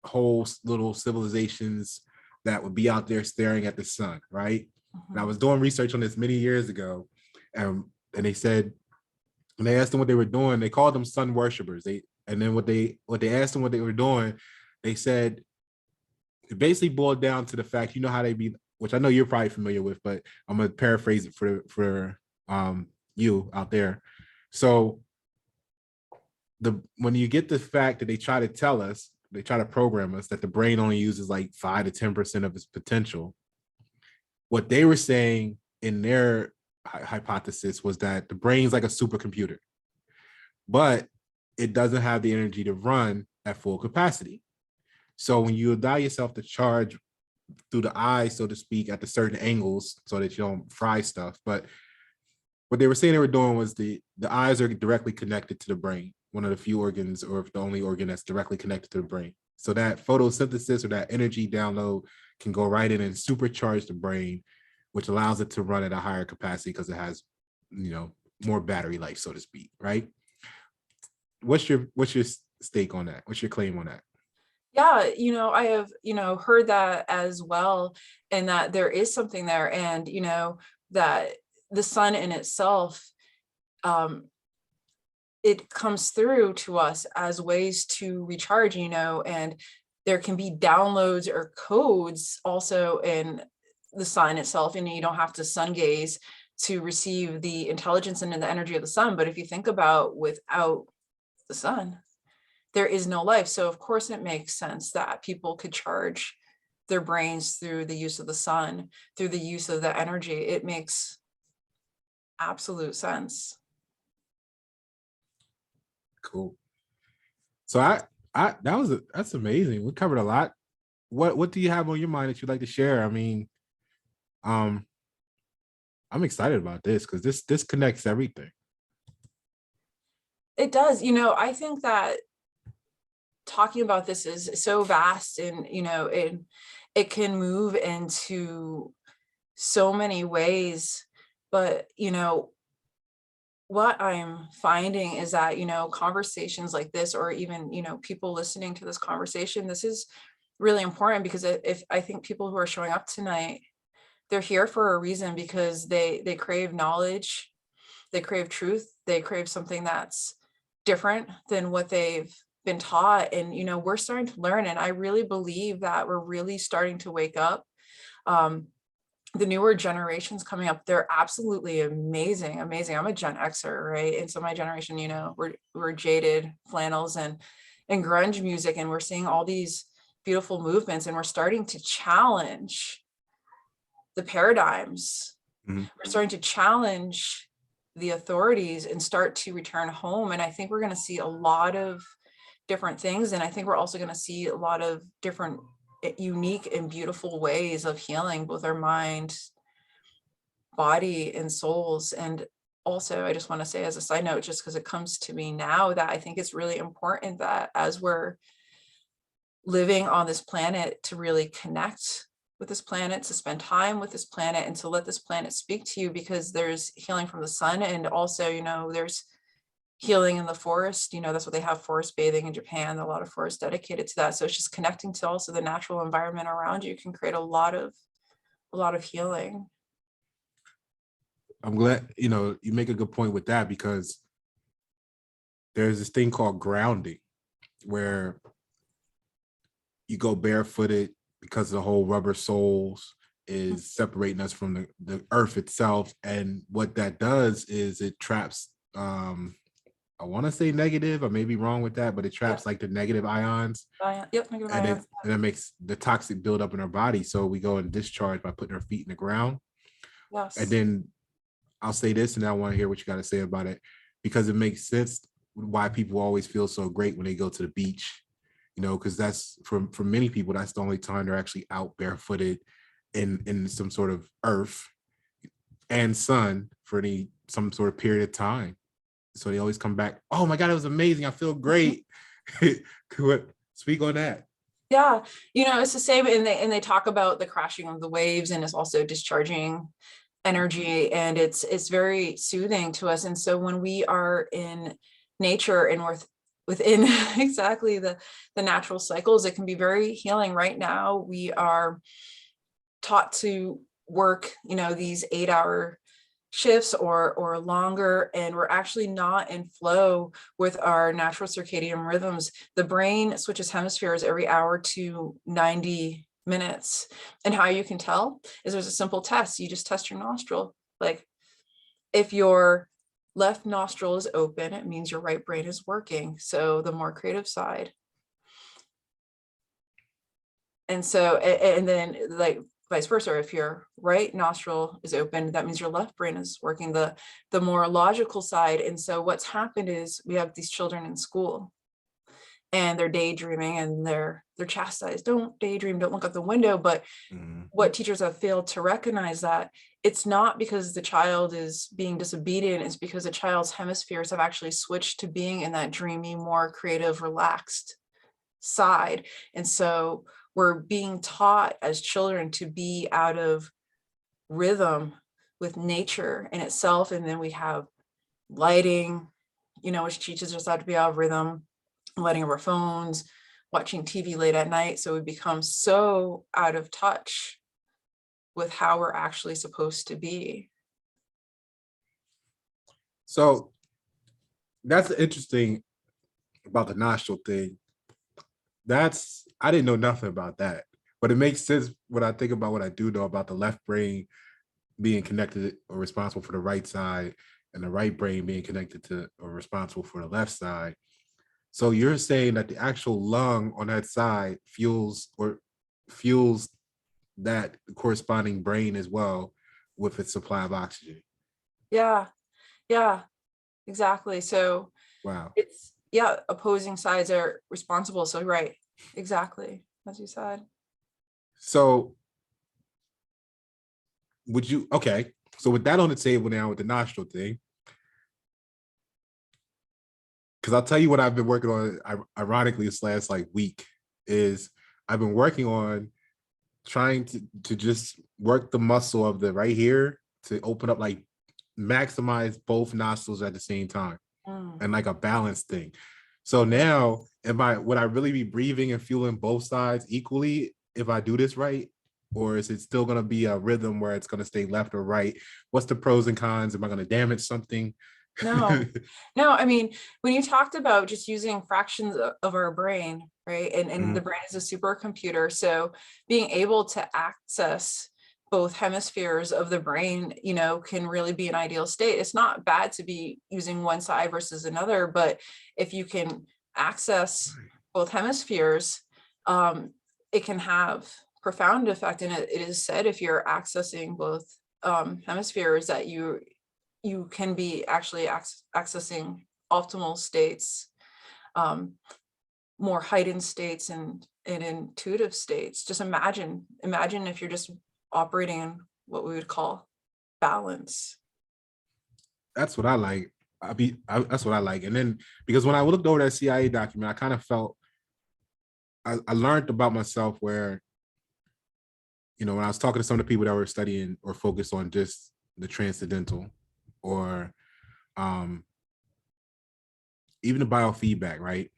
whole little civilizations that would be out there staring at the sun, right? And I was doing research on this many years ago, and they said, when they asked them what they were doing, they called them sun worshipers. And then what they asked them what they were doing, they said it basically boiled down to the fact, how they be, which I know you're probably familiar with, but I'm gonna paraphrase it for you out there. So when you get the fact that they try to program us that the brain only uses like 5 to 10% of its potential, what they were saying in their hypothesis was that the brain's like a supercomputer, but it doesn't have the energy to run at full capacity. So when you allow yourself to charge through the eyes, so to speak, at the certain angles so that you don't fry stuff. But what they were saying they were doing was the eyes are directly connected to the brain, one of the few organs, or the only organ that's directly connected to the brain. So that photosynthesis or that energy download can go right in and supercharge the brain, which allows it to run at a higher capacity because it has, more battery life, so to speak, right? What's your stake on that? What's your claim on that? Yeah, I have, heard that as well, and that there is something there, and, that the sun in itself, it comes through to us as ways to recharge, and there can be downloads or codes also in the sun itself, and you don't have to sun gaze to receive the intelligence and the energy of the sun. But if you think about without the sun, there is no life. So of course it makes sense that people could charge their brains through the use of the sun, through the use of the energy. It makes absolute sense. Cool. So that's amazing. We covered a lot. What do you have on your mind that you'd like to share? I mean, I'm excited about this because this connects everything. It does. I think that talking about this is so vast, and it can move into so many ways. But what I'm finding is that conversations like this, or even people listening to this conversation, this is really important, because if I think people who are showing up tonight, they're here for a reason, because they crave knowledge, they crave truth, they crave something that's different than what they've been taught. And we're starting to learn, and I really believe that we're really starting to wake up. The newer generations coming up, they're absolutely amazing. I'm a Gen Xer, right? And so my generation, we're jaded flannels and grunge music, and we're seeing all these beautiful movements, and we're starting to challenge the paradigms. Mm-hmm. We're starting to challenge the authorities and start to return home. And I think we're going to see a lot of different things. And I think we're also going to see a lot of different unique and beautiful ways of healing both our mind, body, and souls. And also, I just want to say as a side note, just because it comes to me now, that I think it's really important that as we're living on this planet, to really connect with this planet, to spend time with this planet, and to let this planet speak to you, because there's healing from the sun. And also, there's healing in the forest. That's what they have, forest bathing in Japan, a lot of forests dedicated to that. So it's just connecting to also the natural environment around you can create a lot of healing. I'm glad, you make a good point with that, because there's this thing called grounding, where you go barefooted because the whole rubber soles is separating us from the earth itself. And what that does is it traps, I want to say negative, I may be wrong with that, but it traps like the negative ions. Yep, negative and ions. It makes the toxic build up in our body. So we go and discharge by putting our feet in the ground. Yes. And then I'll say this, and I want to hear what you got to say about it, because it makes sense why people always feel so great when they go to the beach, because that's for many people, that's the only time they're actually out barefooted in some sort of earth. and sun for some sort of period of time. So they always come back, oh my God, it was amazing. I feel great. Speak on that. Yeah, it's the same, and they talk about the crashing of the waves, and it's also discharging energy, and it's very soothing to us. And so when we are in nature and within exactly the natural cycles, it can be very healing. Right now, we are taught to work, these 8-hour shifts or longer, and we're actually not in flow with our natural circadian rhythms. The brain switches hemispheres every hour to 90 minutes. And how you can tell is there's a simple test. You just test your nostril. Like, if your left nostril is open, it means your right brain is working. So the more creative side. And so, and then like vice versa, if your right nostril is open, that means your left brain is working, the more logical side. And so what's happened is we have these children in school and they're daydreaming and they're chastised. Don't daydream, don't look out the window. But what teachers have failed to recognize that it's not because the child is being disobedient, it's because the child's hemispheres have actually switched to being in that dreamy, more creative, relaxed side. And so we're being taught as children to be out of rhythm with nature in itself. And then we have lighting, which teaches us how to be out of rhythm, lighting of our phones, watching TV late at night. So we become so out of touch with how we're actually supposed to be. So that's interesting about the nostril thing. I didn't know nothing about that, but it makes sense when I think about what I do know about the left brain being connected or responsible for the right side, and the right brain being connected to or responsible for the left side. So you're saying that the actual lung on that side fuels that corresponding brain as well with its supply of oxygen. Yeah, exactly. So Wow. it's, opposing sides are responsible. So right, exactly, as you said. So so with that on the table now, with the nostril thing, because I'll tell you what I've been working on, ironically, this last week, is I've been working on trying to just work the muscle of the right here to open up, maximize both nostrils at the same time, and a balanced thing. So now, would I really be breathing and fueling both sides equally if I do this right? Or is it still going to be a rhythm where it's going to stay left or right? What's the pros and cons? Am I going to damage something? No. I mean, when you talked about just using fractions of our brain, right? And the brain is a supercomputer. So being able to access both hemispheres of the brain, can really be an ideal state. It's not bad to be using one side versus another, but if you can access both hemispheres, it can have profound effect. And it is said, if you're accessing both hemispheres, that you can be actually accessing optimal states, more heightened states and intuitive states. Just imagine if you're just operating in what we would call balance. That's what I like. That's what I like. And then, because when I looked over that CIA document, I kind of felt, I learned about myself where, when I was talking to some of the people that were studying or focused on just the transcendental, or even the biofeedback, right?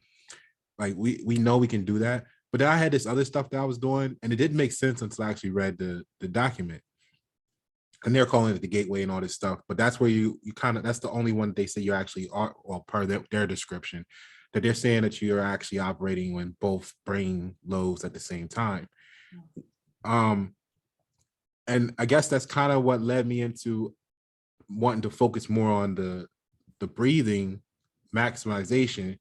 We know we can do that, but then I had this other stuff that I was doing, and it didn't make sense until I actually read the document. And they're calling it the gateway and all this stuff, but that's where you kind of, that's the only one they say you actually are, well, per their description, that they're saying that you're actually operating when both brain lobes at the same time. And I guess that's kind of what led me into wanting to focus more on the breathing maximization.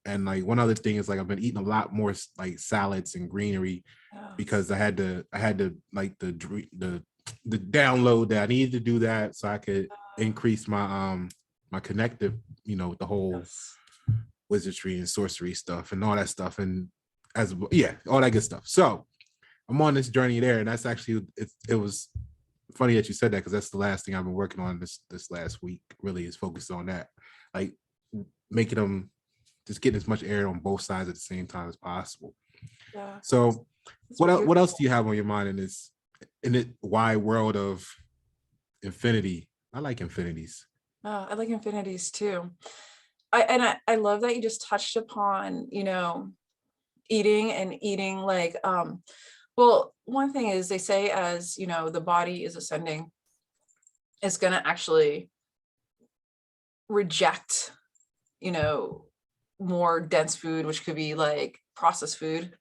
And one other thing is I've been eating a lot more salads and greenery, because I had to the download that I needed to do that so I could increase my my connective, with the whole wizardry and sorcery stuff and all that stuff, and all that good stuff. So I'm on this journey there, and that's actually it was funny that you said that, because that's the last thing I've been working on this last week. Really, is focused on that, like making them just getting as much air on both sides at the same time as possible. Yeah. So, That's what else do you have on your mind in the wide world of infinity? I like infinities. I like infinities too. I love that you just touched upon, eating like, well, one thing is they say, as the body is ascending, it's going to actually reject, more dense food, which could be like processed food,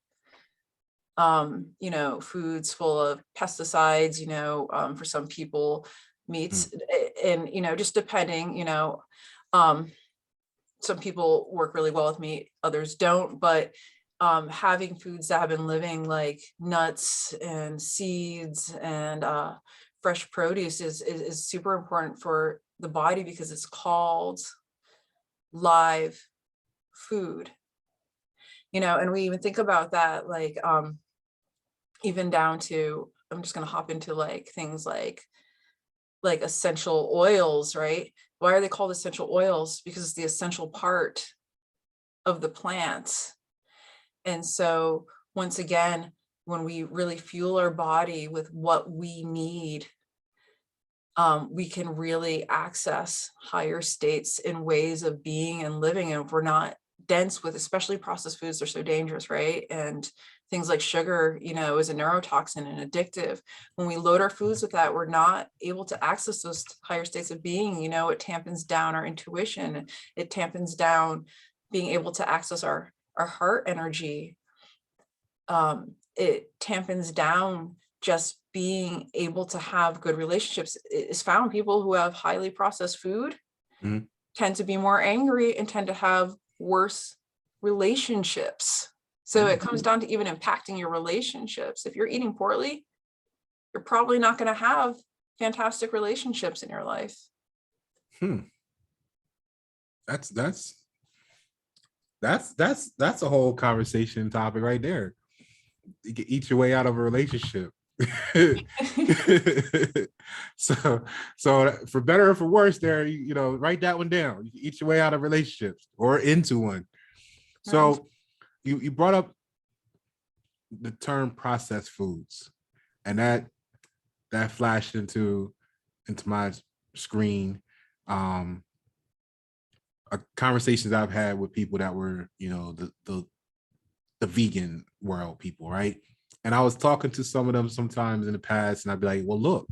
foods full of pesticides, for some people, meats, and, just depending, um, some people work really well with meat, others don't, but having foods that have been living, like nuts and seeds and fresh produce is super important for the body, because it's called live food, and we even think about that, like even down to, I'm just going to hop into like things like essential oils, right? Why are they called essential oils? Because it's the essential part of the plant. And so once again, when we really fuel our body with what we need, we can really access higher states and ways of being and living. And if we're not dense with, especially processed foods, they're so dangerous, right? And things like sugar, is a neurotoxin and addictive. When we load our foods with that, we're not able to access those higher states of being. It tampons down our intuition. It tampons down being able to access our heart energy. It tampons down just being able to have good relationships. It's found people who have highly processed food tend to be more angry and tend to have worse relationships. So it comes down to even impacting your relationships. If you're eating poorly, you're probably not going to have fantastic relationships in your life. That's a whole conversation topic right there. You can eat your way out of a relationship. so for better or for worse, there, write that one down. You can eat your way out of relationships or into one. So you brought up the term processed foods, and that flashed into my screen. Conversations I've had with people that were, the vegan world people, right? And I was talking to some of them sometimes in the past, and I'd be like, well, look,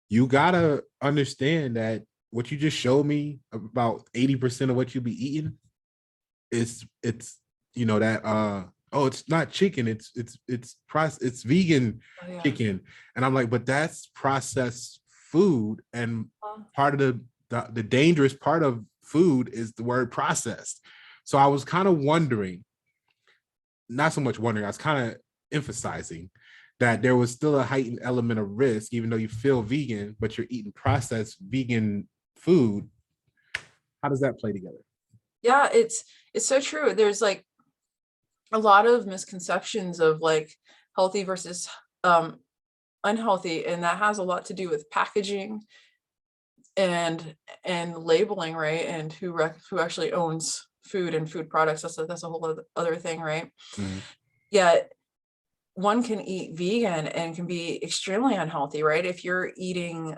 you gotta understand that what you just showed me, about 80% of what you be eating, it's that it's not chicken, it's vegan chicken. And I'm like, but that's processed food, and part of the dangerous part of food is the word processed. So I was kind of wondering, not so much wondering, I was kind of emphasizing that there was still a heightened element of risk, even though you feel vegan, but you're eating processed vegan food. How does that play together? Yeah, it's so true. There's like a lot of misconceptions of like healthy versus unhealthy, and that has a lot to do with packaging and labeling, right? And who actually owns food and food products. That's a whole other thing, right? Yet one can eat vegan and can be extremely unhealthy, right? If you're eating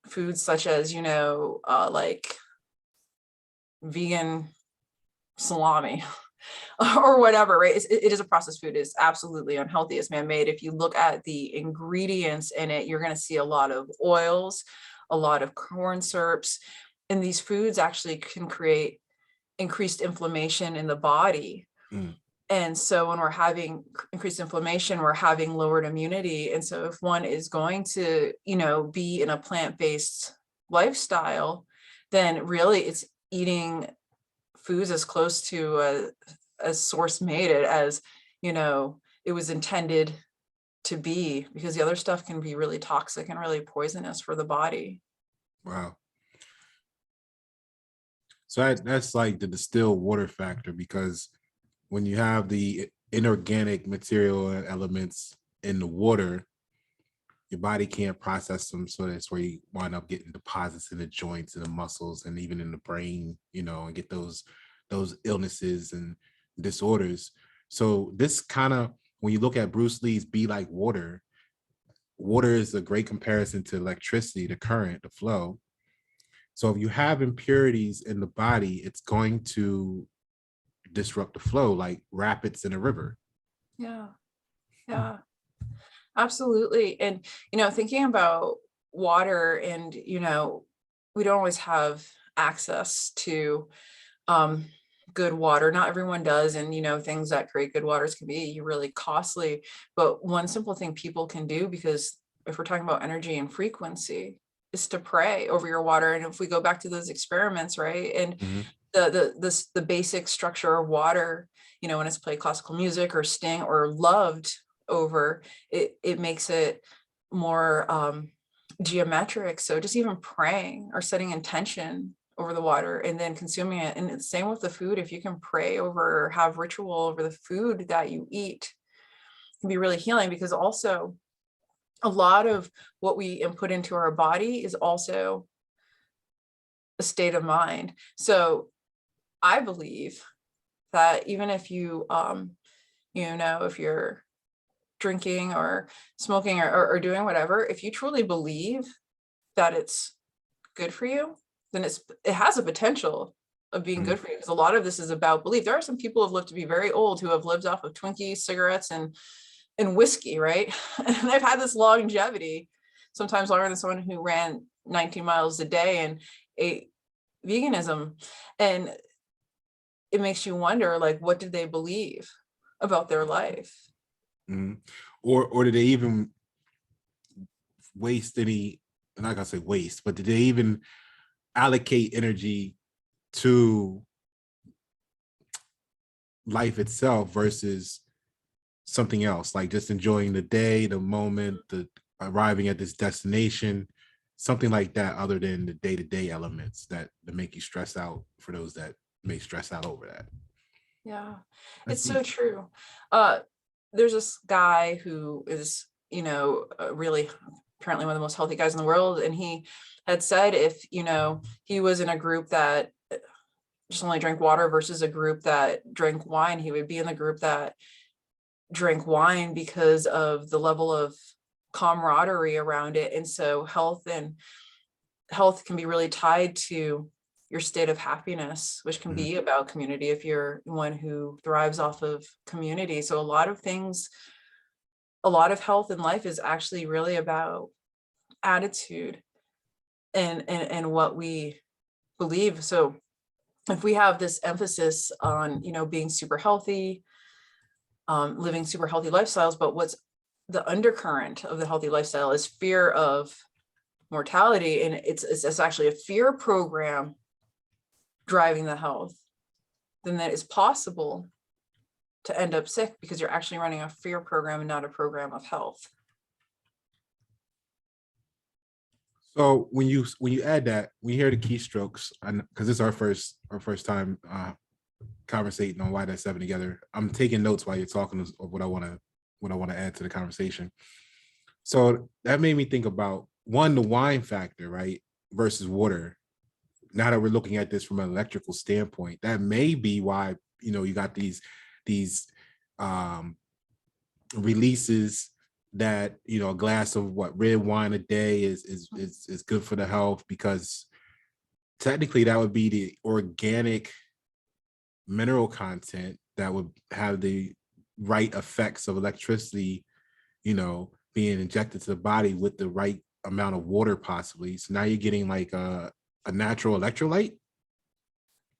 foods such as, like vegan salami or whatever, right? It is a processed food. It's absolutely unhealthy. It's man-made. If you look at the ingredients in it, you're going to see a lot of oils, a lot of corn syrups, and these foods actually can create increased inflammation in the body. And so when we're having increased inflammation, we're having lowered immunity. And so if one is going to, be in a plant-based lifestyle, then really it's eating foods as close to as source made it as, it was intended to be, because the other stuff can be really toxic and really poisonous for the body. Wow. So that's like the distilled water factor, because when you have the inorganic material and elements in the water, your body can't process them, so that's where you wind up getting deposits in the joints and the muscles and even in the brain, and get those illnesses and disorders. So this kind of, when you look at Bruce Lee's Be Like Water, water is a great comparison to electricity, the current, the flow. So if you have impurities in the body, it's going to disrupt the flow like rapids in a river. Yeah. Yeah. Absolutely. And, thinking about water and, we don't always have access to good water. Not everyone does. And, things that create good waters can be really costly. But one simple thing people can do, because if we're talking about energy and frequency, is to pray over your water. And if we go back to those experiments, right? And the basic structure of water, when it's played classical music or sting or loved over, it makes it more geometric. So just even praying or setting intention over the water and then consuming it. And it's same with the food. If you can pray over or have ritual over the food that you eat, it can be really healing, because also a lot of what we input into our body is also a state of mind. So I believe that even if you, if you're drinking or smoking or doing whatever, if you truly believe that it's good for you, then it has a potential of being good for you, because a lot of this is about belief. There are some people who have lived to be very old who have lived off of Twinkies, cigarettes, and whiskey, right? And they've had this longevity, sometimes longer than someone who ran 19 miles a day and ate veganism. And it makes you wonder, like, what did they believe about their life? Or did they even waste any, I'm not gonna say waste, but did they even allocate energy to life itself versus something else, like just enjoying the day, the moment, the arriving at this destination, something like that, other than the day-to-day elements that make you stress out, for those that may stress out over that. Yeah, it's so true. There's this guy who is, really apparently one of the most healthy guys in the world. And he had said if, he was in a group that just only drank water versus a group that drank wine, he would be in the group that drank wine because of the level of camaraderie around it. And so health can be really tied to your state of happiness, which can be about community if you're one who thrives off of community. So a lot of health in life is actually really about attitude and what we believe. So if we have this emphasis on, being super healthy, living super healthy lifestyles, but what's the undercurrent of the healthy lifestyle is fear of mortality. And it's actually a fear program driving the health, then that is possible to end up sick, because you're actually running a fear program and not a program of health. So when you add that, we hear the keystrokes, because this is our first time conversating on Why That 7 together. I'm taking notes while you're talking of what I want to add to the conversation. So that made me think about, one, the wine factor, right, versus water. Now that we're looking at this from an electrical standpoint, that may be why, you got these releases that, a glass of red wine a day is good for the health, because technically that would be the organic mineral content that would have the right effects of electricity, being injected to the body with the right amount of water possibly. So now you're getting like a natural electrolyte.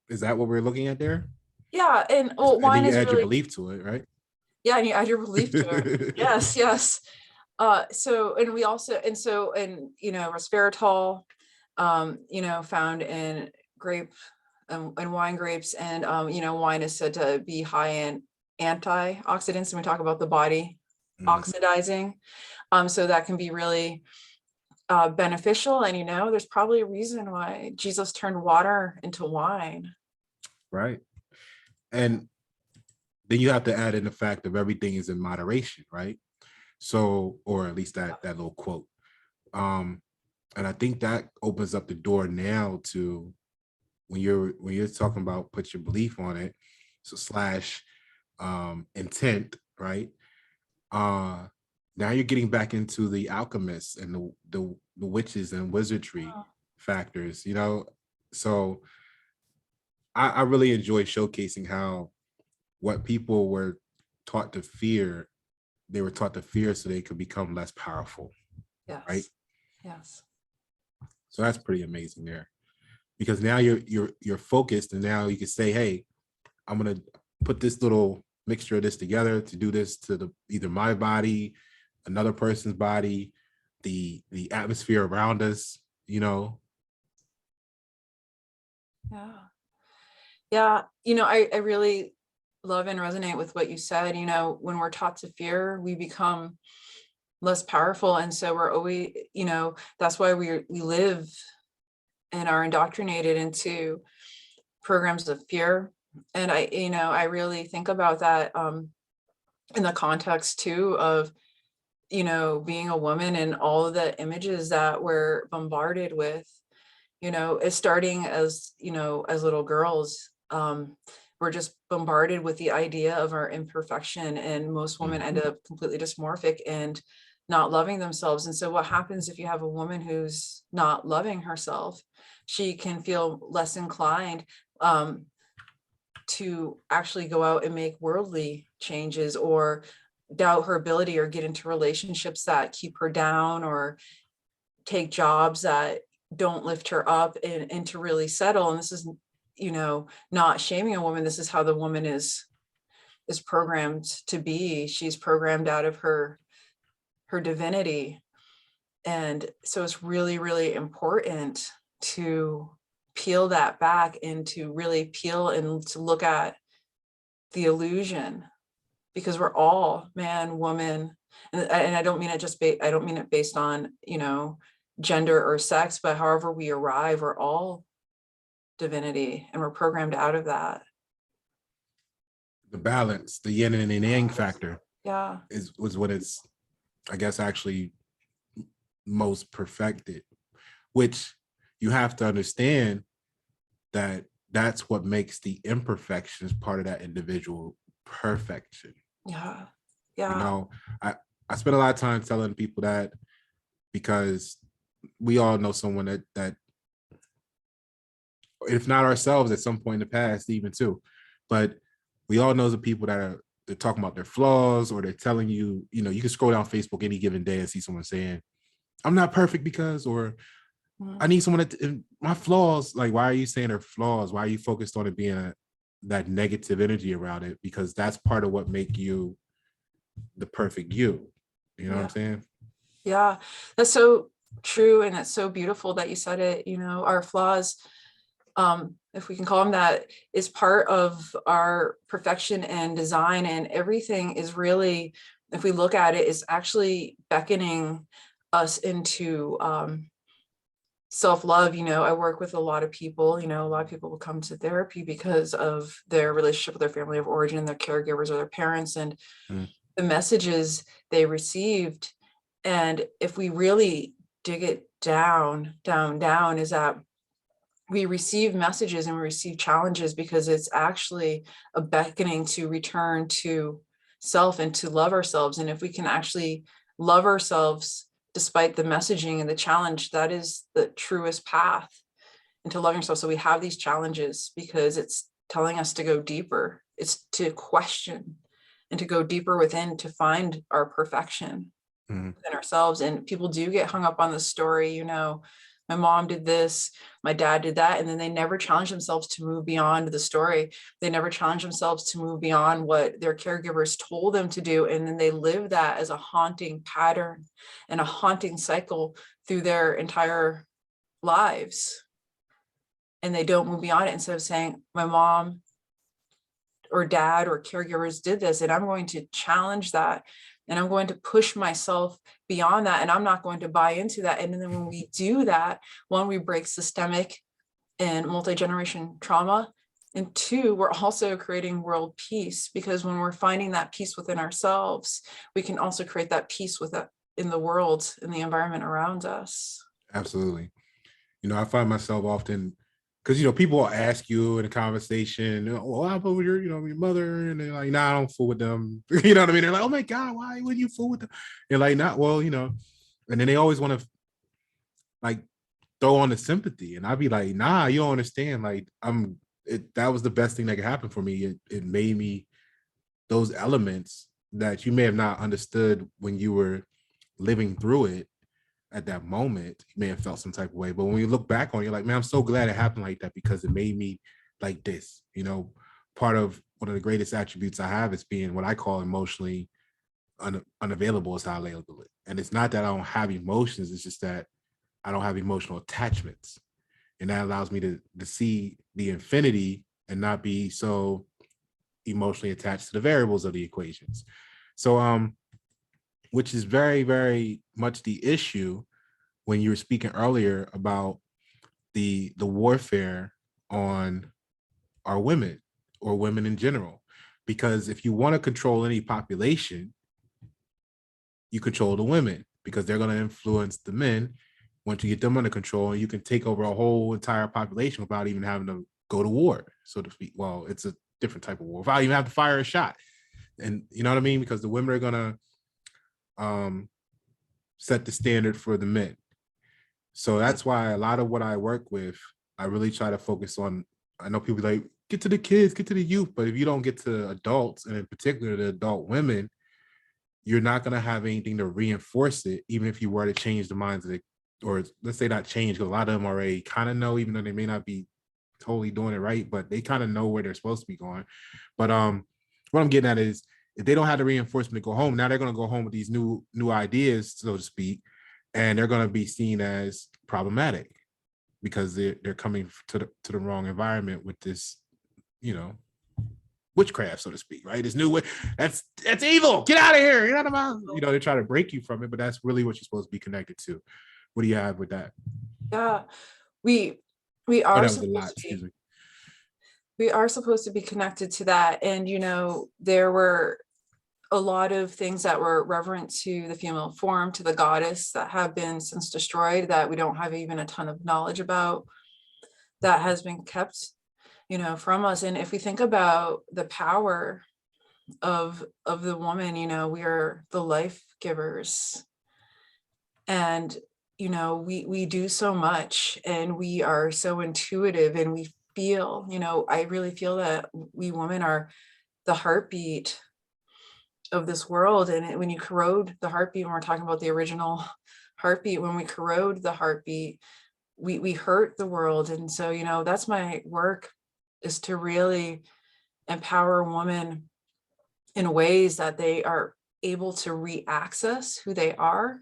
Is that what we're looking at there? Yeah, and wine is add really your belief to it, right? Yeah, and you add your belief to it. Yes. So resveratrol, found in grape and wine grapes, and wine is said to be high in antioxidants, and we talk about the body oxidizing. So that can be really beneficial. And there's probably a reason why Jesus turned water into wine. Right. And then you have to add in the fact of everything is in moderation, right? So, or at least that little quote. And I think that opens up the door now to when you're talking about put your belief on it, so slash intent, right? Now you're getting back into the alchemists and the witches and wizardry factors, you know. So I really enjoy showcasing how what people were taught to fear, they were taught to fear so they could become less powerful. Yes. Right. Yes. So that's pretty amazing there, because now you're focused, and now you can say, hey, I'm gonna put this little mixture of this together to do this to the either my body, another person's body, the atmosphere around us, you know. Yeah. Yeah. You know, I really love and resonate with what you said. You know, when we're taught to fear, we become less powerful. And so we're always, you know, that's why we live and are indoctrinated into programs of fear. And I really think about that in the context too of, you know, being a woman and all of the images that we're bombarded with, you know, it's starting as, you know, as little girls. We're just bombarded with the idea of our imperfection, and most women end up completely dysmorphic and not loving themselves. And so what happens if you have a woman who's not loving herself? She can feel less inclined to actually go out and make worldly changes, or doubt her ability, or get into relationships that keep her down, or take jobs that don't lift her up, and to really settle. And this is, you know, not shaming a woman. This is how the woman is programmed to be. She's programmed out of her divinity. And so it's really, really important to peel that back, and to really peel and to look at the illusion, because we're all man, woman, and I don't mean it I don't mean it based on, you know, gender or sex, but however we arrive, we're all divinity, and we're programmed out of that. The balance, the yin and the yang factor, Yeah. was what it's, I guess, actually most perfected, which you have to understand that that's what makes the imperfections part of that individual perfection. Yeah. Yeah. You know, I spend a lot of time telling people that, because we all know someone that if not ourselves at some point in the past, even too, but we all know the people that they're talking about their flaws, or they're telling you, you know, you can scroll down Facebook any given day and see someone saying, I'm not perfect because, or I need someone my flaws. Like, why are you saying they're flaws? Why are you focused on it being that negative energy around it? Because that's part of what make you the perfect you. You know what I'm saying? Yeah, that's so true. And it's so beautiful that you said it. You know, our flaws, if we can call them that, is part of our perfection and design. And everything is really, if we look at it, is actually beckoning us into self-love. You know, I work with a lot of people, you know, a lot of people will come to therapy because of their relationship with their family of origin, their caregivers, or their parents, and the messages they received. And if we really dig it down, is that we receive messages and we receive challenges because it's actually a beckoning to return to self and to love ourselves. And if we can actually love ourselves despite the messaging and the challenge, that is the truest path into loving ourselves. So we have these challenges because it's telling us to go deeper. It's to question and to go deeper within, to find our perfection within ourselves. And people do get hung up on the story, you know, my mom did this, my dad did that, and then they never challenge themselves to move beyond the story. They never challenge themselves to move beyond what their caregivers told them to do. And then they live that as a haunting pattern and a haunting cycle through their entire lives. And they don't move beyond it, instead of saying, my mom or dad or caregivers did this, and I'm going to challenge that. And I'm going to push myself beyond that. And I'm not going to buy into that. And then when we do that, one, we break systemic and multi-generation trauma. And two, we're also creating world peace, because when we're finding that peace within ourselves, we can also create that peace with it in the world, in the environment around us. Absolutely. I find myself often, because people will ask you in a conversation, well, how about with your mother? And they're like, nah, I don't fool with them. You know what I mean? They're like, oh my God, why would you fool with them? You're like, not well, and then they always want to like throw on the sympathy. And I'd be like, nah, you don't understand. Like, that was the best thing that could happen for me. It made me those elements that you may have not understood when you were living through it at that moment. You may have felt some type of way, but when you look back on it, you're like, man, I'm so glad it happened like that, because it made me like this. Part of one of the greatest attributes I have is being what I call emotionally unavailable, is how I label it. And it's not that I don't have emotions, it's just that I don't have emotional attachments. And that allows me to see the infinity and not be so emotionally attached to the variables of the equations. So which is very, very much the issue when you were speaking earlier about the warfare on our women, or women in general. Because if you want to control any population, you control the women, because they're going to influence the men. Once you get them under control, you can take over a whole entire population without even having to go to war, so to speak. Well, it's a different type of war, without even having to fire a shot. And you know what I mean? Because the women are going to set the standard for the men. So that's why a lot of what I work with, I really try to focus on. I know people like, get to the kids, get to the youth, but if you don't get to adults, and in particular the adult women, you're not going to have anything to reinforce it, even if you were to change the minds of the, or let's say not change, because a lot of them already kind of know, even though they may not be totally doing it right, but they kind of know where they're supposed to be going. But what I'm getting at is, if they don't have the reinforcement to go home, now they're going to go home with these new ideas, so to speak, and they're going to be seen as problematic, because they're coming to the wrong environment with this, witchcraft, so to speak, right? This new way, that's evil. Get out of here. You're not about, they try to break you from it, but that's really what you're supposed to be connected to. What do you have with that? Yeah, we Oh, are that was a supposed lot. to Excuse be. me. We are supposed to be connected to that. And, there were a lot of things that were reverent to the female form, to the goddess, that have been since destroyed, that we don't have even a ton of knowledge about, that has been kept, from us. And if we think about the power of the woman, we are the life givers. And, we do so much, and we are so intuitive, and we feel, I really feel that we women are the heartbeat of this world. And when you corrode the heartbeat, when we're talking about the original heartbeat, when we corrode the heartbeat, we hurt the world. And so, that's my work, is to really empower women in ways that they are able to re-access who they are,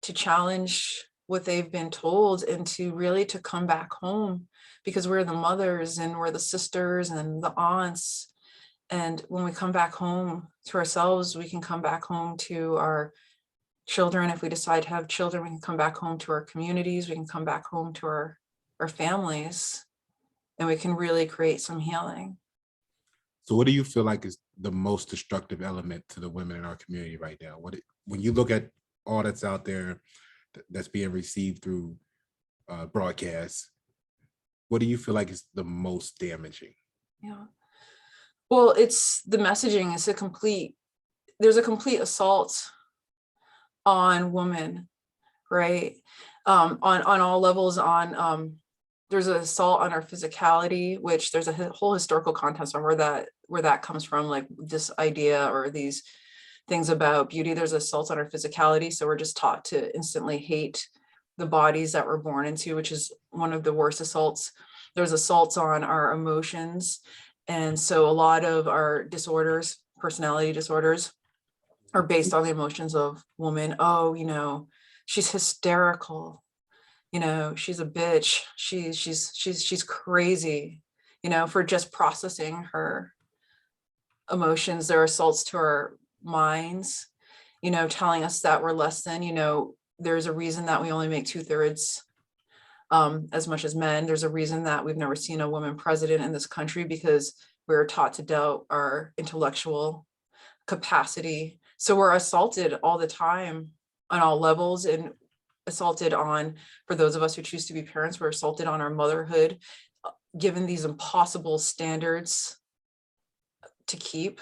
to challenge what they've been told, and to really to come back home, because we're the mothers, and we're the sisters and the aunts. And when we come back home to ourselves, we can come back home to our children. If we decide to have children, we can come back home to our communities. We can come back home to our families, and we can really create some healing. So what do you feel like is the most destructive element to the women in our community right now? When you look at all that's out there that's being received through broadcasts, what do you feel like is the most damaging? Yeah. Well, it's the messaging. There's a complete assault on women, right? On all levels. There's an assault on our physicality, which there's a whole historical context on where that comes from, like this idea or these things about beauty. There's assaults on our physicality. So we're just taught to instantly hate the bodies that we're born into, which is one of the worst assaults. There's assaults on our emotions. And so a lot of our disorders, personality disorders, are based on the emotions of women. Oh, she's hysterical. She's a bitch. She's crazy, for just processing her emotions. There are assaults to our minds, telling us that we're less than, there's a reason that we only make 2/3 as much as men. There's a reason that we've never seen a woman president in this country, because we're taught to doubt our intellectual capacity. So we're assaulted all the time on all levels, and assaulted on, for those of us who choose to be parents, we're assaulted on our motherhood, given these impossible standards to keep.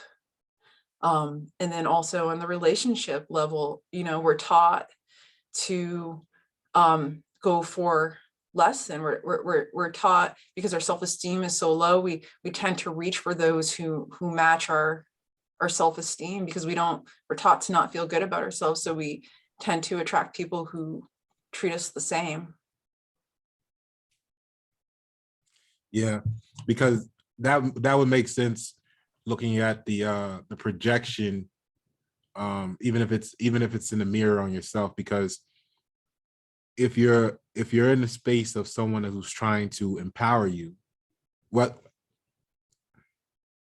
And then also on the relationship level, we're taught to go for less than. We're taught, because our self-esteem is so low, we tend to reach for those who match our self-esteem, because we're taught to not feel good about ourselves. So we tend to attract people who treat us the same. Yeah, because that would make sense looking at the projection, even if it's in the mirror on yourself, because if you're in the space of someone who's trying to empower you,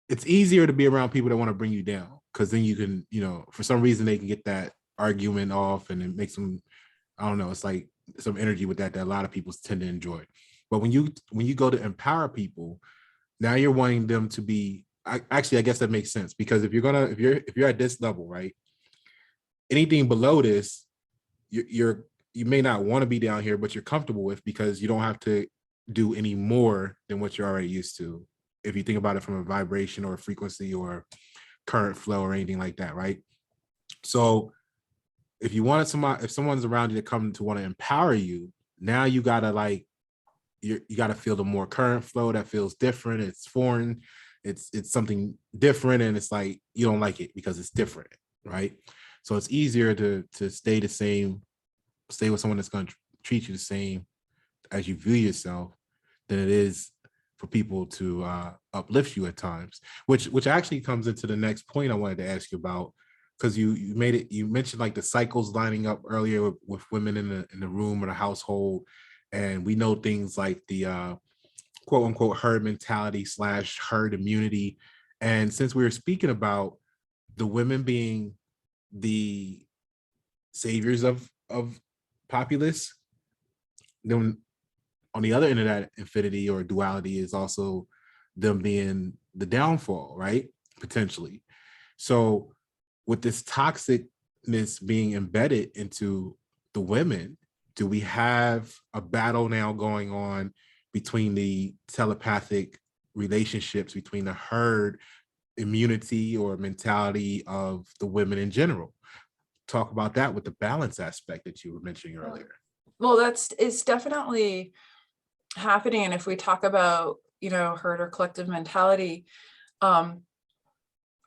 it's easier to be around people that want to bring you down, because then you can, for some reason they can get that argument off, and it makes them, I don't know, it's like some energy with that a lot of people tend to enjoy. But when you go to empower people, now you're wanting them to be, I guess that makes sense, because if you're at this level, right, anything below this, you may not want to be down here, but you're comfortable with, because you don't have to do any more than what you're already used to, if you think about it from a vibration or a frequency or current flow or anything like that, right? So if someone's around you to come to want to empower you, now you gotta you gotta feel the more current flow that feels different. It's foreign, it's something different, and it's like you don't like it because it's different, right? So it's easier to stay the same, stay with someone that's going to treat you the same as you view yourself, than it is for people to uplift you at times, which actually comes into the next point I wanted to ask you about, because you mentioned like the cycles lining up earlier with women in the room or the household, and we know things like the quote unquote herd mentality / herd immunity. And since we were speaking about the women being the saviors of populace, then on the other end of that infinity or duality is also them being the downfall, right? Potentially. So with this toxicness being embedded into the women, do we have a battle now going on between the telepathic relationships between the herd immunity or mentality of the women in general? Talk about that with the balance aspect that you were mentioning earlier. Well, it's definitely happening. And if we talk about, herd or collective mentality,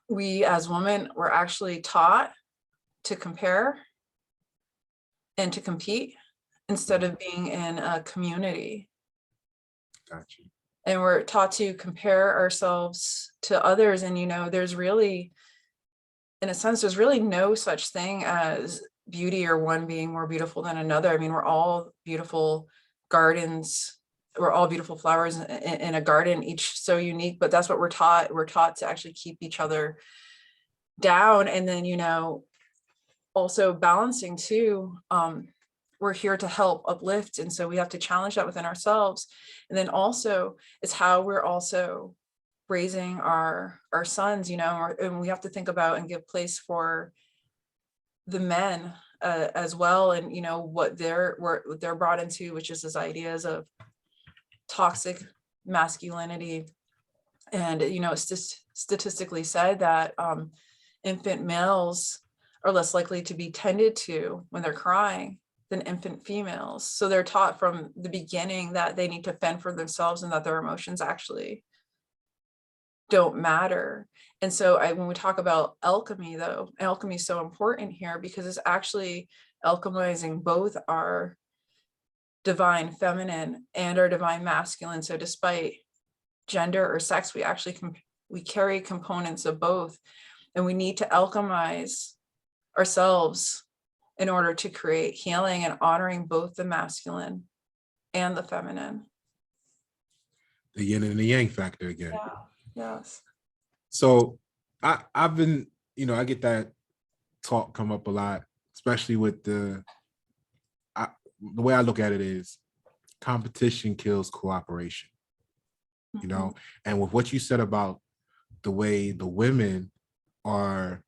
we as women were actually taught to compare and to compete instead of being in a community. Gotcha. And we're taught to compare ourselves to others. And, there's really, in a sense, there's really no such thing as beauty or one being more beautiful than another. I mean, we're all beautiful gardens. We're all beautiful flowers in a garden, each so unique, but that's what we're taught. We're taught to actually keep each other down. And then, also balancing too, we're here to help uplift. And so we have to challenge that within ourselves. And then also it's how we're also raising our sons, and we have to think about and give place for the men as well. And, what they're brought into, which is this ideas of toxic masculinity. And, it's just statistically said that infant males are less likely to be tended to when they're crying than infant females. So they're taught from the beginning that they need to fend for themselves and that their emotions actually don't matter. And so when we talk about alchemy, though, alchemy is so important here because it's actually alchemizing both our divine feminine and our divine masculine. So despite gender or sex, we carry components of both, and we need to alchemize ourselves in order to create healing and honoring both the masculine and the feminine. The yin and the yang factor again. Yeah. Yes. So I've been, I get that talk come up a lot, especially with the way I look at it is competition kills cooperation, you Mhm. know? And with what you said about the way the women are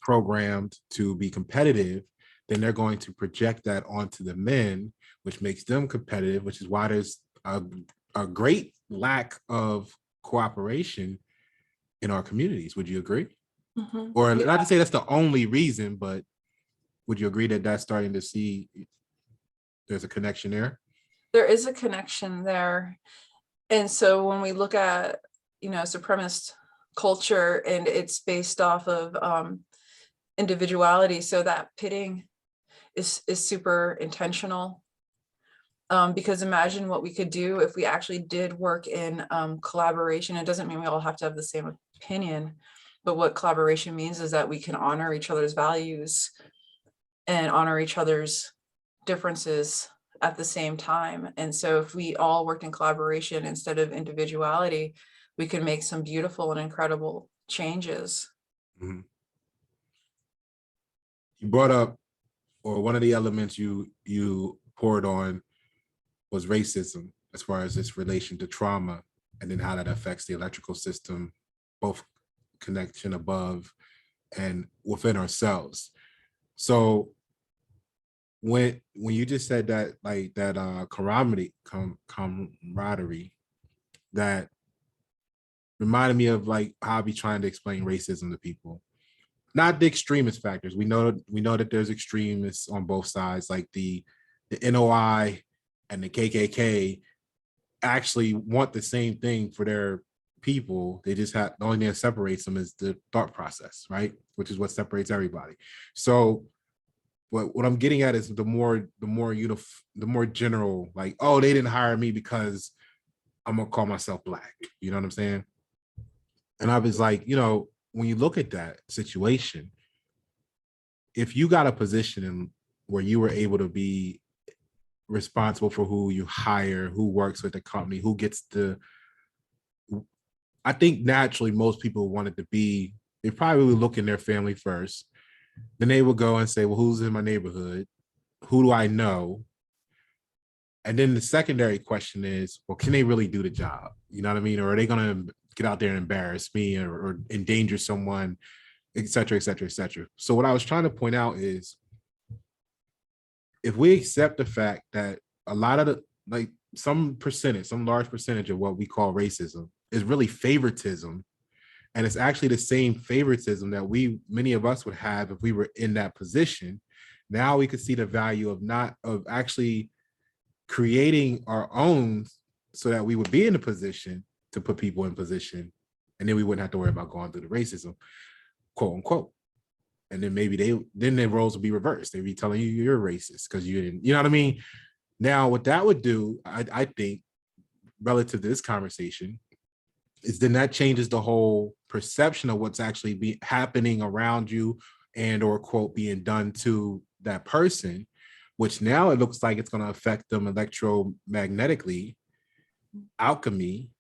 programmed to be competitive, then they're going to project that onto the men, which makes them competitive, which is why there's a great lack of cooperation in our communities. Would you agree? Mhm. Or Yeah, not to say that's the only reason, but would you agree that that's starting to see there's a connection there? there is a connection there. And so when we look at, supremacist culture, and it's based off of individuality, so that pitting is super intentional. Because imagine what we could do if we actually did work in collaboration. It doesn't mean we all have to have the same opinion, but what collaboration means is that we can honor each other's values and honor each other's differences at the same time. And so if we all worked in collaboration instead of individuality, we can make some beautiful and incredible changes. Mhm. You brought up, or one of the elements you poured on was racism, as far as its relation to trauma, and then how that affects the electrical system, both connection above and within ourselves. So when you just said that, like that camaraderie, that reminded me of like how I be trying to explain racism to people. Not the extremist factors. We know that there's extremists on both sides, like the NOI and the KKK actually want the same thing for their people. They just have, the only thing that separates them is the thought process, right? Which is what separates everybody. So what I'm getting at is the more general, like, oh, they didn't hire me because I'm gonna call myself black. You know what I'm saying? And I was like, when you look at that situation, if you got a position in where you were able to be responsible for who you hire, who works with the company, who gets the, I think naturally most people wanted to be, they probably would look in their family first. Then they would go and say, well, who's in my neighborhood? Who do I know? And then the secondary question is, well, can they really do the job? You know what I mean? Or are they going to get out there and embarrass me or endanger someone, et cetera, et cetera, et cetera. So what I was trying to point out is, if we accept the fact that a lot of the, like some large percentage of what we call racism is really favoritism, and it's actually the same favoritism that many of us would have if we were in that position. Now we could see the value of actually creating our own, so that we would be in a position to put people in position, and then we wouldn't have to worry about going through the racism, quote unquote. And then maybe then their roles would be reversed. They'd be telling you you're racist because you didn't, you know what I mean? Now, what that would do, I think, relative to this conversation, is then that changes the whole perception of what's actually happening around you, and or quote being done to that person, which now it looks like it's going to affect them electromagnetically, alchemy,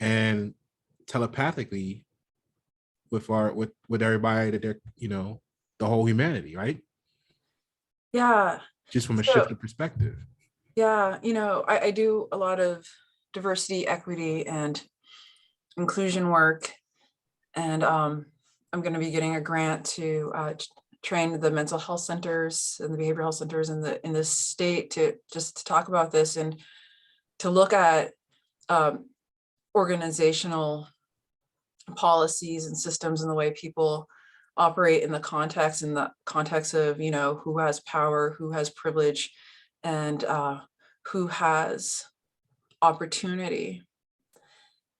and telepathically with everybody that they're, the whole humanity, right? Yeah. Just from a So, shift of perspective. yeah, I do a lot of diversity, equity, and inclusion work. And I'm going to be getting a grant to train the mental health centers and the behavioral health centers in the state to just to talk about this, and to look at organizational policies and systems and the way people operate in the context of, who has power, who has privilege, and who has opportunity.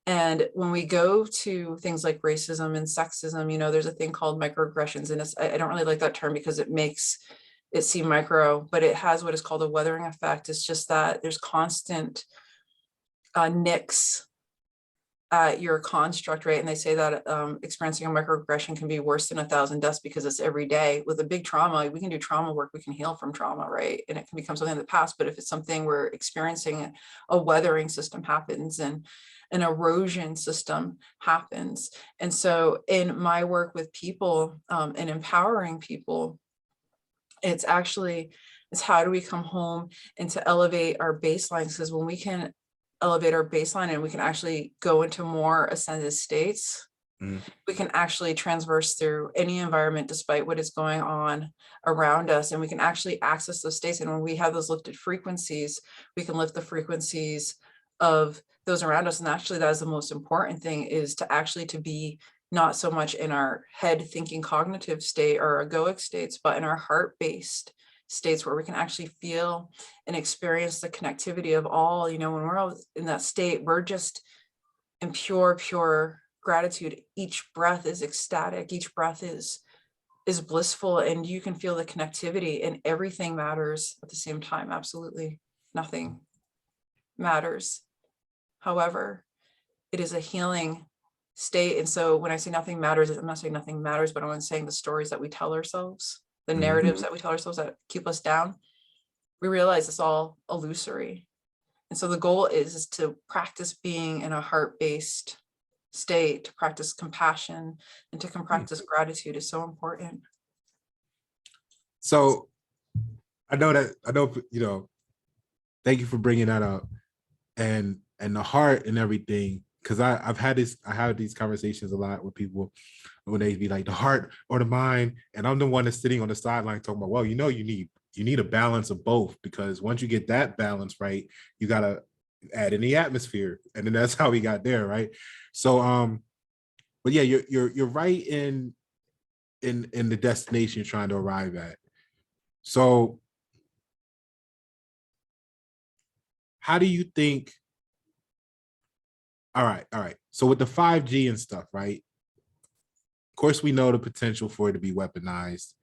And when we go to things like racism and sexism, there's a thing called microaggressions. And I don't really like that term because it makes it seem micro, but it has what is called a weathering effect. It's just that there's constant nicks at your construct, right? And they say that experiencing a microaggression can be worse than 1,000 deaths because it's every day. With a big trauma, we can do trauma work, we can heal from trauma, right? And it can become something in the past. But if it's something we're experiencing, a weathering system happens, and an erosion system happens. And so in my work with people and empowering people, it's actually is how do we come home and to elevate our baseline? Because when we can elevate our baseline and we can actually go into more ascended states, we can actually transverse through any environment despite what is going on around us. And we can actually access those states. And when we have those lifted frequencies, we can lift the frequencies of those around us. And actually that is the most important thing, is to actually to be not so much in our head thinking cognitive state or egoic states, but in our heart-based states where we can actually feel and experience the connectivity of all. When we're all in that state, we're just in pure gratitude. Each breath is ecstatic, each breath is blissful, and you can feel the connectivity, and everything matters at the same time. Absolutely nothing matters. However, it is a healing state. And so when I say nothing matters, I'm not saying nothing matters, but I'm saying the stories that we tell ourselves, the narratives that we tell ourselves that keep us down, we realize it's all illusory. And so the goal is to practice being in a heart-based state, to practice compassion, and to practice gratitude is so important. So I know, thank you for bringing that up, and the heart and everything, because I have these conversations a lot with people when they be like the heart or the mind, and I'm the one that's sitting on the sideline talking about, well, you need a balance of both, because once you get that balance right, you gotta add in the atmosphere, and then that's how we got there, right? So but yeah, you're right in the destination you're trying to arrive at. So how do you think, all right, so with the 5G and stuff, right, of course we know the potential for it to be weaponized.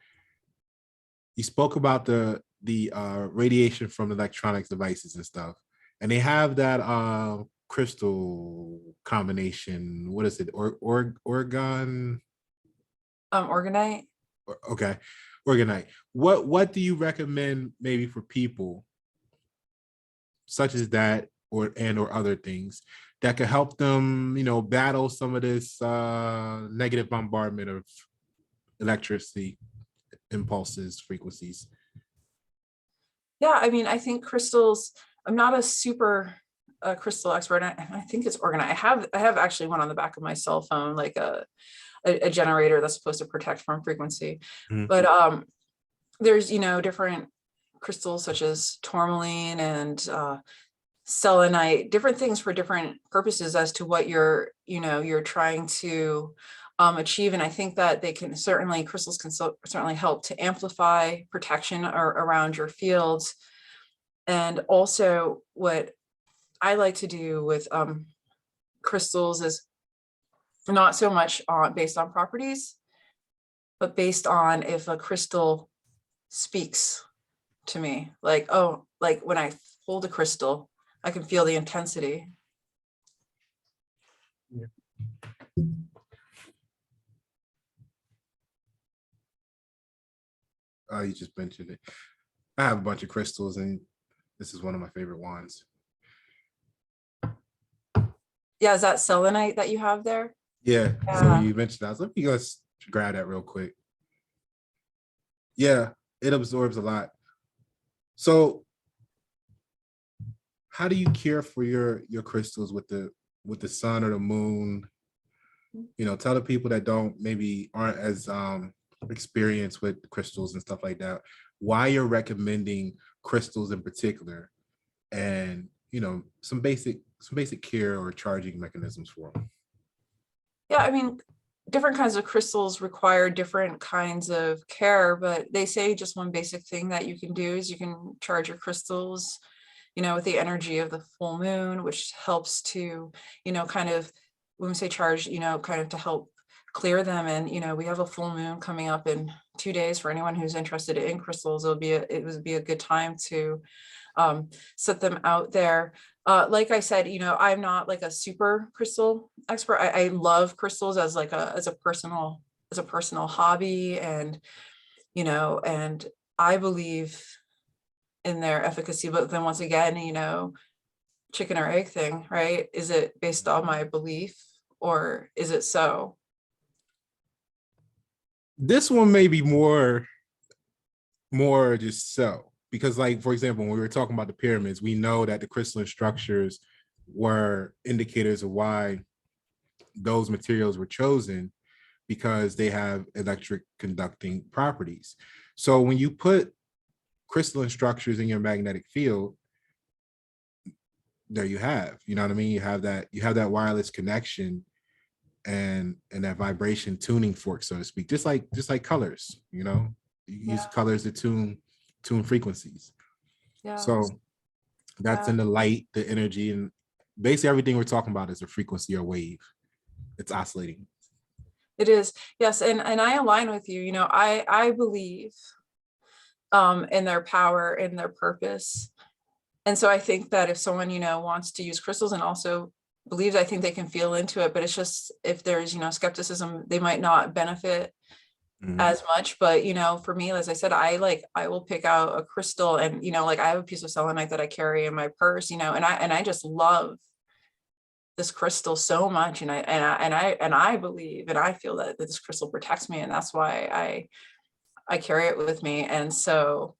You spoke about the radiation from electronics devices and stuff, and they have that crystal combination. What is it? Organ? Organite. Okay, organite. What do you recommend maybe for people such as that, or other things that could help them, battle some of this negative bombardment of electricity impulses, frequencies? Yeah, I mean, I think crystals, I'm not a super crystal expert. I think it's organite. I have actually one on the back of my cell phone, like a generator that's supposed to protect from frequency. But there's, different crystals such as tourmaline and selenite, different things for different purposes as to what you're trying to achieve. And I think that crystals can certainly help to amplify protection around your fields. And also what I like to do with crystals is not so much based on properties, but based on if a crystal speaks to me. Like when I hold a crystal, I can feel the intensity. Yeah. You just mentioned it. I have a bunch of crystals, and this is one of my favorite ones. Yeah, is that selenite that you have there? Yeah. So you mentioned that. I was, let me just grab that real quick. Yeah, it absorbs a lot. So how do you care for your crystals with the sun or the moon? Tell the people that aren't as experienced with crystals and stuff like that, why you're recommending crystals in particular, and some basic care or charging mechanisms for them. Yeah, I mean, different kinds of crystals require different kinds of care, but they say just one basic thing that you can do is you can charge your crystals, with the energy of the full moon, which helps to, kind of, when we say charge, kind of to help clear them. And, we have a full moon coming up in 2 days. For anyone who's interested in crystals, it would be a good time to set them out there. Like I said, I'm not like a super crystal expert. I love crystals as a personal hobby, and and I believe in their efficacy. But then once again, chicken or egg thing, right? Is it based on my belief, or is it so? This one may be more just so. because like, for example, when we were talking about the pyramids, we know that the crystalline structures were indicators of why those materials were chosen, because they have electric conducting properties. So when you put crystalline structures in your magnetic field, there you have, you know what I mean? You have that wireless connection and that vibration tuning fork, so to speak, just like colors, you know, you use Yeah. colors to tune frequencies. Yeah. So that's in the light, the energy, and basically everything we're talking about is a frequency or wave. It's oscillating. It is. Yes. And I align with you. You know, I believe in their power, in their purpose. And so I think that if someone, you know, wants to use crystals and also believes, I think they can feel into it, but it's just, if there's, you know, skepticism, they might not benefit as much. But, you know, for me, as I said, I will pick out a crystal, and, you know, like I have a piece of selenite that I carry in my purse, you know, and I just love this crystal so much. And I believe, and I feel that this crystal protects me. And that's why I carry it with me. And so,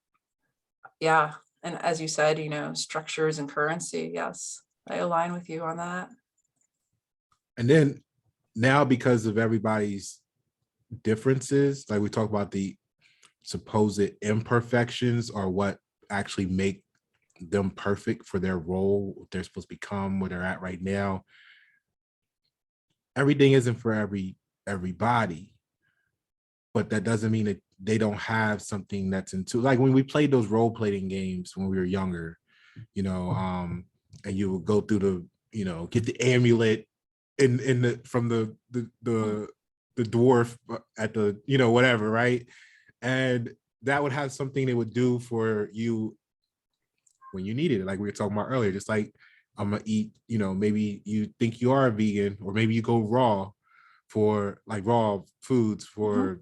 yeah. And as you said, you know, structures and currency. Yes, I align with you on that. And then now, because of everybody's differences, like we talk about the supposed imperfections or what actually make them perfect for their role, what they're supposed to become, where they're at right now. Everything isn't for everybody, but that doesn't mean that they don't have something that's into, like when we played those role-playing games when we were younger, you know, and you would go through the, you know, get the amulet in the from the dwarf at the, you know, whatever, right? And that would have something they would do for you when you needed it, like we were talking about earlier. Just like, I'm gonna eat, you know, maybe you think you are a vegan, or maybe you go raw for like raw foods for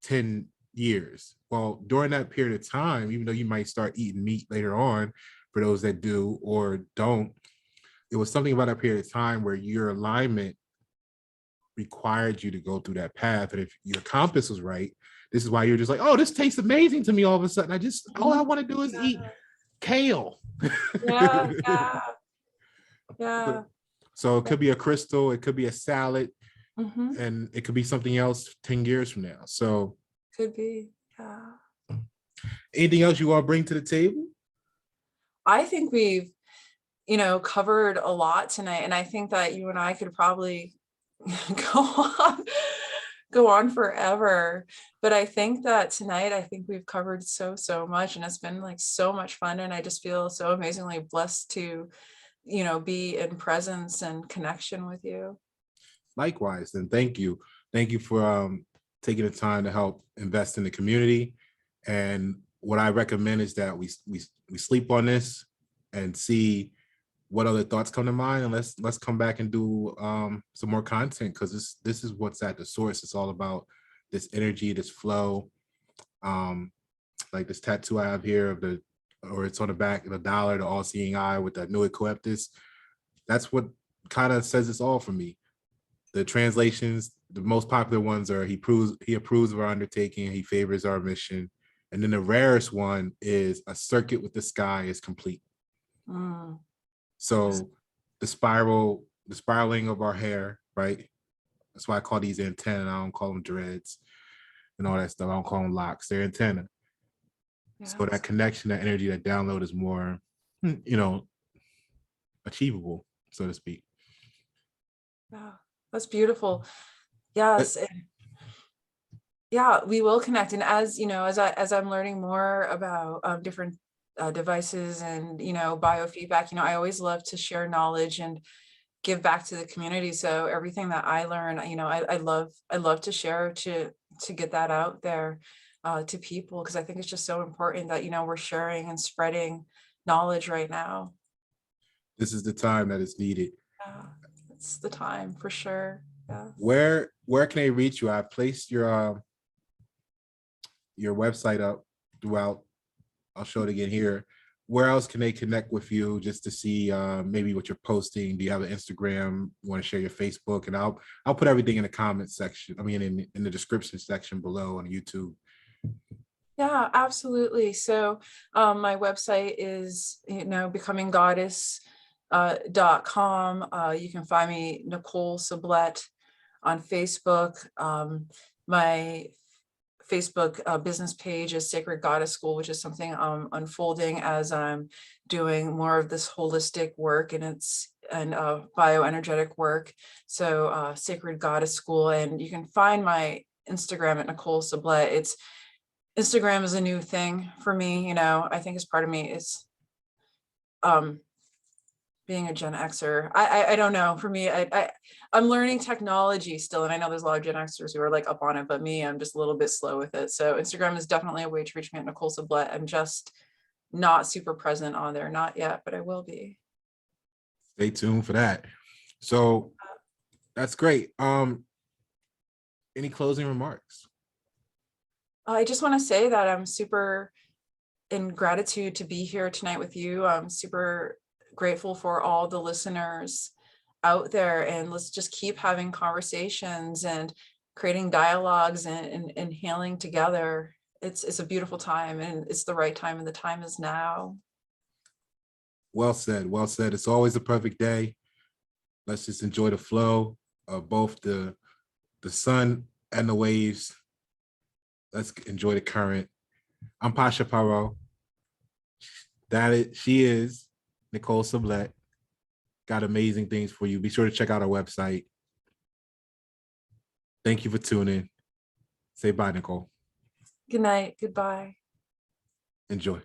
10 years. Well, during that period of time, even though you might start eating meat later on, for those that do or don't, it was something about that period of time where your alignment required you to go through that path. And if your compass was right, this is why you're just like, oh, this tastes amazing to me all of a sudden. All I want to do is eat kale. Yeah, yeah, yeah. So it could be a crystal, it could be a salad, Mm-hmm. and it could be something else 10 years from now. So Could be. Yeah. anything else you want to bring to the table? I think we've, you know, covered a lot tonight. And I think that you and I could probably go on go on forever. But I think that tonight, I think we've covered so much, and it's been like so much fun. And I just feel so amazingly blessed to, you know, be in presence and connection with you. Likewise, and thank you. Thank you for taking the time to help invest in the community. And what I recommend is that we sleep on this and see what other thoughts come to mind, and let's come back and do some more content, because this is what's at the source. It's all about this energy, this flow. Like this tattoo I have here of the, or it's on the back of the dollar, the all-seeing eye with that new coeptus. That's what kind of says it's all for me. The translations, the most popular ones are he approves of our undertaking, he favors our mission. And then the rarest one is a circuit with the sky is complete. So the spiraling of our hair, right? That's why I call these antennae. I don't call them dreads and all that stuff. I don't call them locks. They're antenna. Yes. So that connection, that energy, that download is more, you know, achievable, so to speak. Yeah, that's beautiful. Yes. Yeah, we will connect. And as you know, as I'm learning more about different devices and, you know, biofeedback, you know, I always love to share knowledge and give back to the community. So everything that I learn, you know, I love to share, to get that out there to people, because I think it's just so important that, you know, we're sharing and spreading knowledge right now. This is the time that is needed. Yeah, it's the time for sure. Yeah. Where can they reach you? I placed your website up throughout. I'll show it again here. Where else can they connect with you, just to see maybe what you're posting? Do you have an Instagram? You want to share your Facebook? And I'll put everything in the comment section. I mean, in the description section below on YouTube. Yeah, absolutely. So my website is, becominggoddess.com. You can find me, Nicole Sublette, on Facebook. My Facebook business page is Sacred Goddess School, which is something I'm unfolding as I'm doing more of this holistic work and bioenergetic work. So Sacred Goddess School, and you can find my Instagram at Nicole Sublette. Instagram is a new thing for me. I think as part of me is being a Gen Xer. I don't know. For me, I'm learning technology still, and I know there's a lot of Gen Xers who are like up on it, but me, I'm just a little bit slow with it. So Instagram is definitely a way to reach me at Nicole Sublette. I'm just not super present on there, not yet, but I will be. Stay tuned for that. So that's great. Any closing remarks? I just want to say that I'm super in gratitude to be here tonight with you. I'm super grateful for all the listeners out there, and let's just keep having conversations and creating dialogues and healing together. It's a beautiful time, and it's the right time, and the time is now. Well said. Well said. It's always a perfect day. Let's just enjoy the flow of both the sun and the waves. Let's enjoy the current. I'm Pasha Paroh. She is Nicole Sublette. Got amazing things for you. Be sure to check out our website. Thank you for tuning. Say bye, Nicole. Good night. Goodbye. Enjoy.